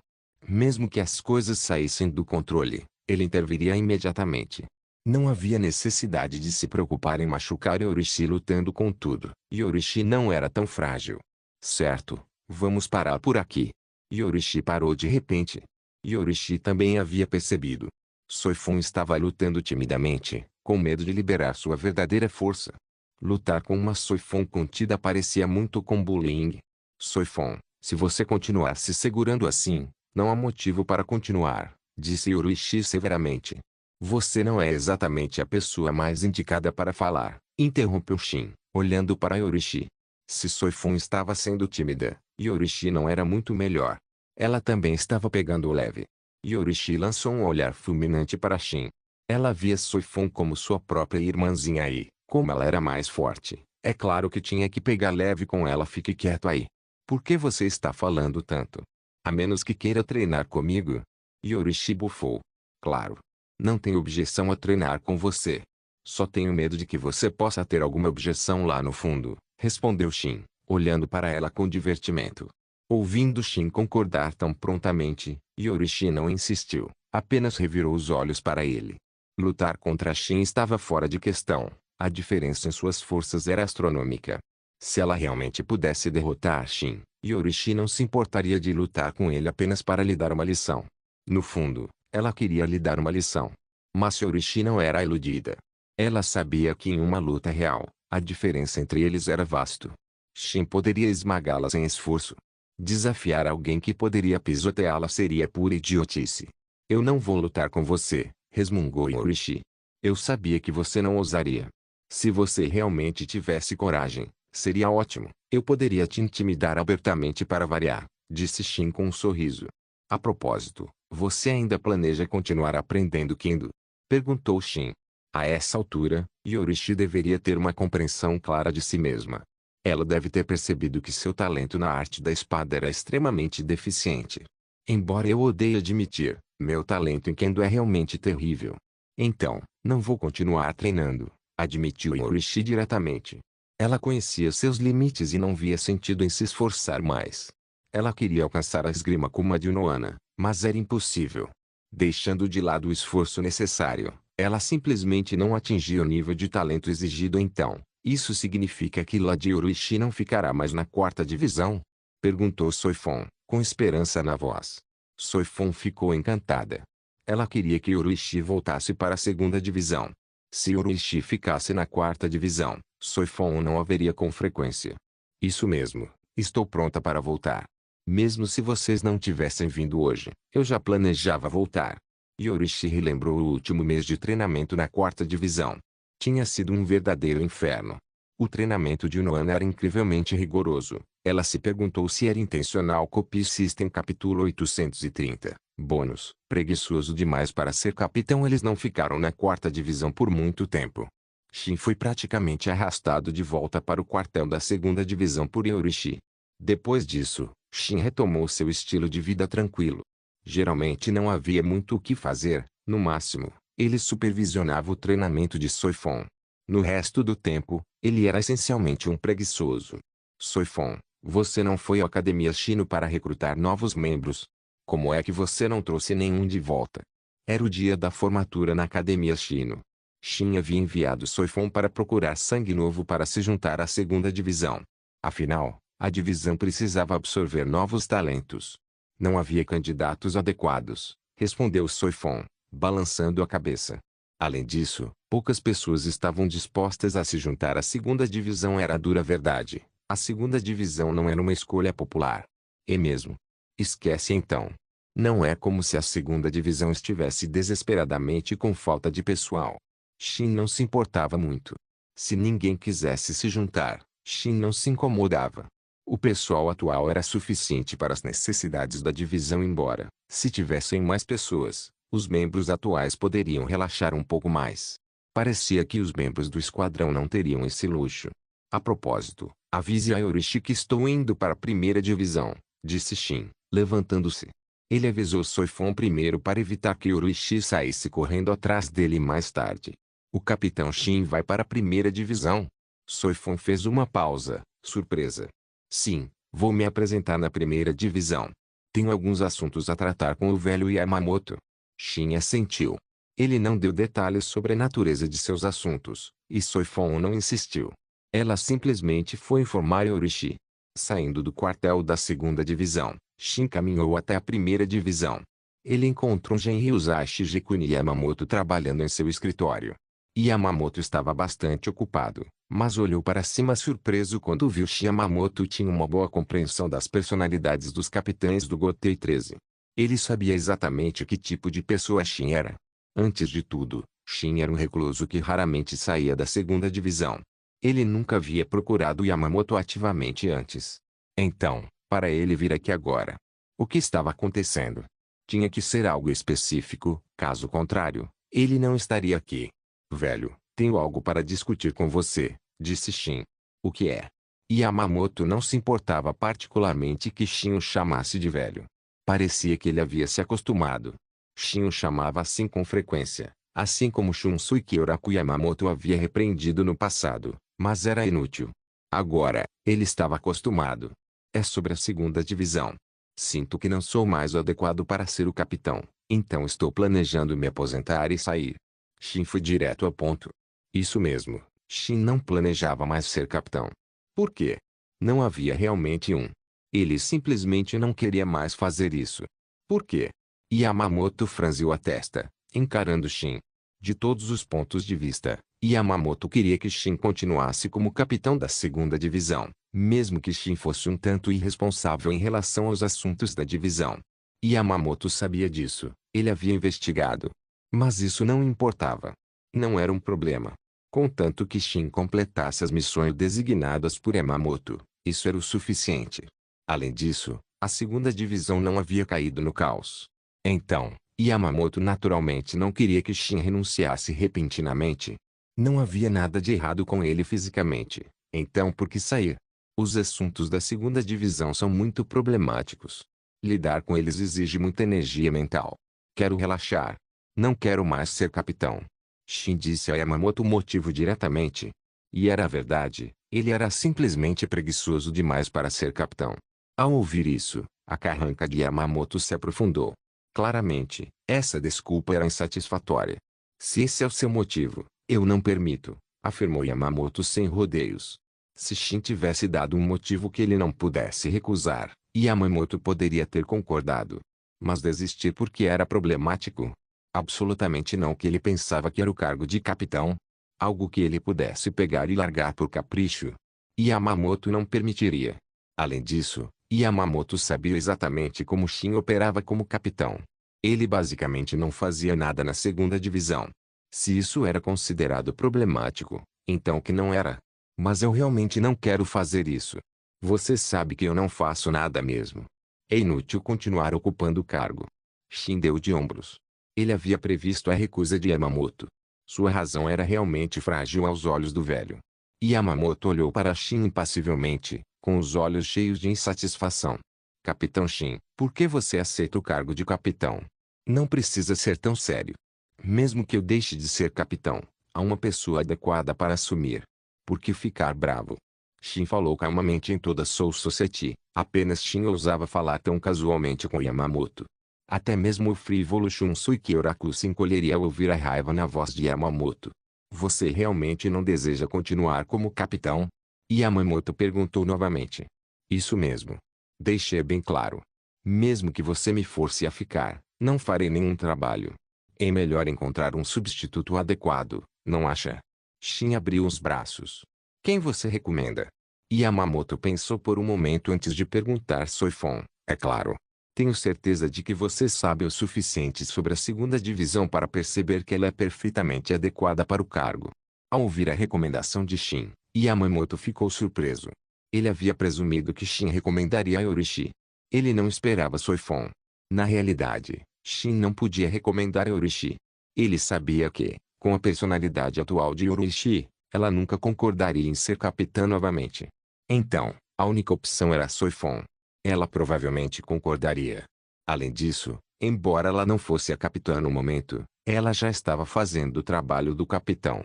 Speaker 1: Mesmo que as coisas saíssem do controle, ele interviria imediatamente. Não havia necessidade de se preocupar em machucar Yorishi lutando com tudo. Yorishi não era tão frágil. Certo, vamos parar por aqui. Yorishi parou de repente. Yorishi também havia percebido. Soifun estava lutando timidamente, com medo de liberar sua verdadeira força. Lutar com uma Soifun contida parecia muito com bullying. Soifun, se você continuar se segurando assim, não há motivo para continuar, disse Yorishi severamente. Você não é exatamente a pessoa mais indicada para falar, interrompeu Shin, olhando para Yorishi. Se Soifun estava sendo tímida, Yorishi não era muito melhor. Ela também estava pegando leve. Yorishi lançou um olhar fulminante para Shin. Ela via Soifun como sua própria irmãzinha e, como ela era mais forte, é claro que tinha que pegar leve com ela. Fique quieto aí. Por que você está falando tanto? A menos que queira treinar comigo? Yorishi bufou. Claro. Não tenho objeção a treinar com você. Só tenho medo de que você possa ter alguma objeção lá no fundo, respondeu Shin, olhando para ela com divertimento. Ouvindo Shin concordar tão prontamente, Yorishi não insistiu, apenas revirou os olhos para ele. Lutar contra Shin estava fora de questão, a diferença em suas forças era astronômica. Se ela realmente pudesse derrotar Shin, Yorishi não se importaria de lutar com ele apenas para lhe dar uma lição. No fundo, ela queria lhe dar uma lição. Mas Yorishi não era iludida. Ela sabia que em uma luta real, a diferença entre eles era vasto. Shin poderia esmagá-la sem esforço. Desafiar alguém que poderia pisoteá-la seria pura idiotice. Eu não vou lutar com você, resmungou Yorishi. Eu sabia que você não ousaria. Se você realmente tivesse coragem, seria ótimo. Eu poderia te intimidar abertamente para variar, disse Shin com um sorriso. A propósito, você ainda planeja continuar aprendendo Kendo? Perguntou Shin. A essa altura, Yorishi deveria ter uma compreensão clara de si mesma. Ela deve ter percebido que seu talento na arte da espada era extremamente deficiente. Embora eu odeie admitir, meu talento em Kendo é realmente terrível. Então, não vou continuar treinando, admitiu Yorishi diretamente. Ela conhecia seus limites e não via sentido em se esforçar mais. Ela queria alcançar a esgrima como a de Noana, mas era impossível. Deixando de lado o esforço necessário, ela simplesmente não atingia o nível de talento exigido. Então, isso significa que Lady Yorishi não ficará mais na quarta divisão? Perguntou Soifun, com esperança na voz. Soifun ficou encantada. Ela queria que Yorishi voltasse para a segunda divisão. Se Yorishi ficasse na quarta divisão, Soifun não a veria com frequência. Isso mesmo, estou pronta para voltar. Mesmo se vocês não tivessem vindo hoje, eu já planejava voltar. Yorishi relembrou o último mês de treinamento na quarta divisão. Tinha sido um verdadeiro inferno. O treinamento de Noana era incrivelmente rigoroso. Ela se perguntou se era intencional. Copy System capítulo 830. Bônus. Preguiçoso demais para ser capitão. Eles não ficaram na quarta divisão por muito tempo. Shin foi praticamente arrastado de volta para o quartel da segunda divisão por Yorishi. Depois disso, Shin retomou seu estilo de vida tranquilo. Geralmente não havia muito o que fazer, no máximo, ele supervisionava o treinamento de Soifun. No resto do tempo, ele era essencialmente um preguiçoso. Soifun, você não foi à Academia Shino para recrutar novos membros? Como é que você não trouxe nenhum de volta? Era o dia da formatura na Academia Shino. Shin havia enviado Soifun para procurar sangue novo para se juntar à segunda divisão. Afinal, a divisão precisava absorver novos talentos. Não havia candidatos adequados, respondeu Soifun, balançando a cabeça. Além disso, poucas pessoas estavam dispostas a se juntar à segunda divisão. Era a dura verdade. A segunda divisão não era uma escolha popular. E mesmo. Esquece então. Não é como se a segunda divisão estivesse desesperadamente com falta de pessoal. Shin não se importava muito. Se ninguém quisesse se juntar, Shin não se incomodava. O pessoal atual era suficiente para as necessidades da divisão. Embora, se tivessem mais pessoas, os membros atuais poderiam relaxar um pouco mais. Parecia que os membros do esquadrão não teriam esse luxo. A propósito, avise a Yorishi que estou indo para a primeira divisão, disse Shin, levantando-se. Ele avisou Soifun primeiro para evitar que Yorishi saísse correndo atrás dele mais tarde. O capitão Shin vai para a primeira divisão? Soifun fez uma pausa, surpresa. Sim, vou me apresentar na primeira divisão. Tenho alguns assuntos a tratar com o velho Yamamoto. Shin assentiu. Ele não deu detalhes sobre a natureza de seus assuntos, e Soifon não insistiu. Ela simplesmente foi informar Yorishi. Saindo do quartel da segunda divisão, Shin caminhou até a primeira divisão. Ele encontrou Genryuzashi Jikuni Yamamoto trabalhando em seu escritório. Yamamoto estava bastante ocupado, mas olhou para cima surpreso quando viu que Yamamoto tinha uma boa compreensão das personalidades dos capitães do Gotei 13. Ele sabia exatamente que tipo de pessoa Shin era. Antes de tudo, Shin era um recluso que raramente saía da segunda divisão. Ele nunca havia procurado Yamamoto ativamente antes. Então, para ele vir aqui agora, o que estava acontecendo? Tinha que ser algo específico, caso contrário, ele não estaria aqui. Velho, tenho algo para discutir com você, disse Shin. O que é? Yamamoto não se importava particularmente que Shin o chamasse de velho. Parecia que ele havia se acostumado. Shin o chamava assim com frequência, assim como Shunsuke Oraku Yamamoto havia repreendido no passado, mas era inútil. Agora, ele estava acostumado. É sobre a segunda divisão. Sinto que não sou mais o adequado para ser o capitão, então estou planejando me aposentar e sair. Shin foi direto ao ponto. Isso mesmo, Shin não planejava mais ser capitão. Por quê? Não havia realmente um. Ele simplesmente não queria mais fazer isso. Por quê? Yamamoto franziu a testa, encarando Shin. De todos os pontos de vista, Yamamoto queria que Shin continuasse como capitão da segunda divisão, mesmo que Shin fosse um tanto irresponsável em relação aos assuntos da divisão. Yamamoto sabia disso, ele havia investigado. Mas isso não importava. Não era um problema. Contanto que Shin completasse as missões designadas por Yamamoto, isso era o suficiente. Além disso, a segunda divisão não havia caído no caos. Então, Yamamoto naturalmente não queria que Shin renunciasse repentinamente. Não havia nada de errado com ele fisicamente, então por que sair? Os assuntos da segunda divisão são muito problemáticos. Lidar com eles exige muita energia mental. Quero relaxar. Não quero mais ser capitão. Shin disse a Yamamoto o motivo diretamente. E era a verdade, ele era simplesmente preguiçoso demais para ser capitão. Ao ouvir isso, a carranca de Yamamoto se aprofundou. Claramente, essa desculpa era insatisfatória. Se esse é o seu motivo, eu não permito, afirmou Yamamoto sem rodeios. Se Shin tivesse dado um motivo que ele não pudesse recusar, Yamamoto poderia ter concordado. Mas desistir porque era problemático? Absolutamente não, que ele pensava que era o cargo de capitão. Algo que ele pudesse pegar e largar por capricho. Yamamoto não permitiria. Além disso, Yamamoto sabia exatamente como Shin operava como capitão. Ele basicamente não fazia nada na segunda divisão. Se isso era considerado problemático, então que não era. Mas eu realmente não quero fazer isso. Você sabe que eu não faço nada mesmo. É inútil continuar ocupando o cargo. Shin deu de ombros. Ele havia previsto a recusa de Yamamoto. Sua razão era realmente frágil aos olhos do velho. Yamamoto olhou para Shin impassivelmente, com os olhos cheios de insatisfação. Capitão Shin, por que você aceita o cargo de capitão? Não precisa ser tão sério. Mesmo que eu deixe de ser capitão, há uma pessoa adequada para assumir. Por que ficar bravo? Shin falou calmamente em toda Soul Society, apenas Shin ousava falar tão casualmente com Yamamoto. Até mesmo o frívolo Shunsuke Oraku se encolheria ao ouvir a raiva na voz de Yamamoto. Você realmente não deseja continuar como capitão? Yamamoto perguntou novamente. Isso mesmo. Deixei bem claro. Mesmo que você me force a ficar, não farei nenhum trabalho. É melhor encontrar um substituto adequado, não acha? Shin abriu os braços. Quem você recomenda? Yamamoto pensou por um momento antes de perguntar. Soifon, é claro. Tenho certeza de que você sabe o suficiente sobre a segunda divisão para perceber que ela é perfeitamente adequada para o cargo. Ao ouvir a recomendação de Shin, Yamamoto ficou surpreso. Ele havia presumido que Shin recomendaria a Yorishi. Ele não esperava Soifon. Na realidade, Shin não podia recomendar a Yorishi. Ele sabia que, com a personalidade atual de Yorishi, ela nunca concordaria em ser capitã novamente. Então, a única opção era Soifon. Ela provavelmente concordaria. Além disso, embora ela não fosse a capitã no momento, ela já estava fazendo o trabalho do capitão.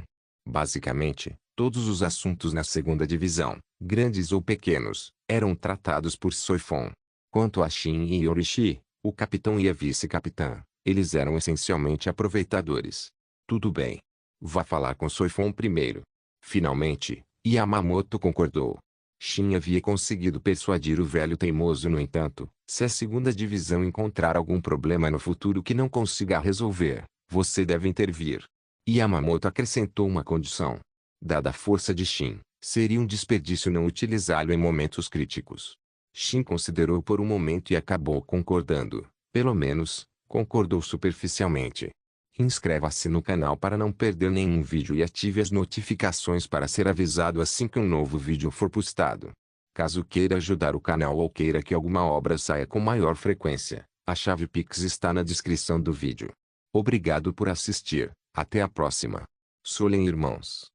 Speaker 1: Basicamente, todos os assuntos na segunda divisão, grandes ou pequenos, eram tratados por Soifon. Quanto a Shin e Yorishi, o capitão e a vice-capitã, Eles eram essencialmente aproveitadores. Tudo bem. Vá falar com Soifon primeiro. Finalmente, Yamamoto concordou. Shin havia conseguido persuadir o velho teimoso. No entanto, se a segunda divisão encontrar algum problema no futuro que não consiga resolver, você deve intervir. Yamamoto acrescentou uma condição. Dada a força de Shin, seria um desperdício não utilizá-lo em momentos críticos. Shin considerou por um momento e acabou concordando. Pelo menos, concordou superficialmente. Inscreva-se no canal para não perder nenhum vídeo e ative as notificações para ser avisado assim que um novo vídeo for postado. Caso queira ajudar o canal ou queira que alguma obra saia com maior frequência, a chave Pix está na descrição do vídeo. Obrigado por assistir, até a próxima. Solen Irmãos.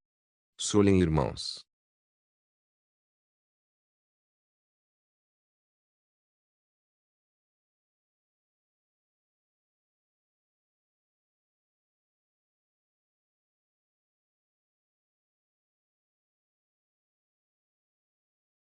Speaker 1: Solen Irmãos.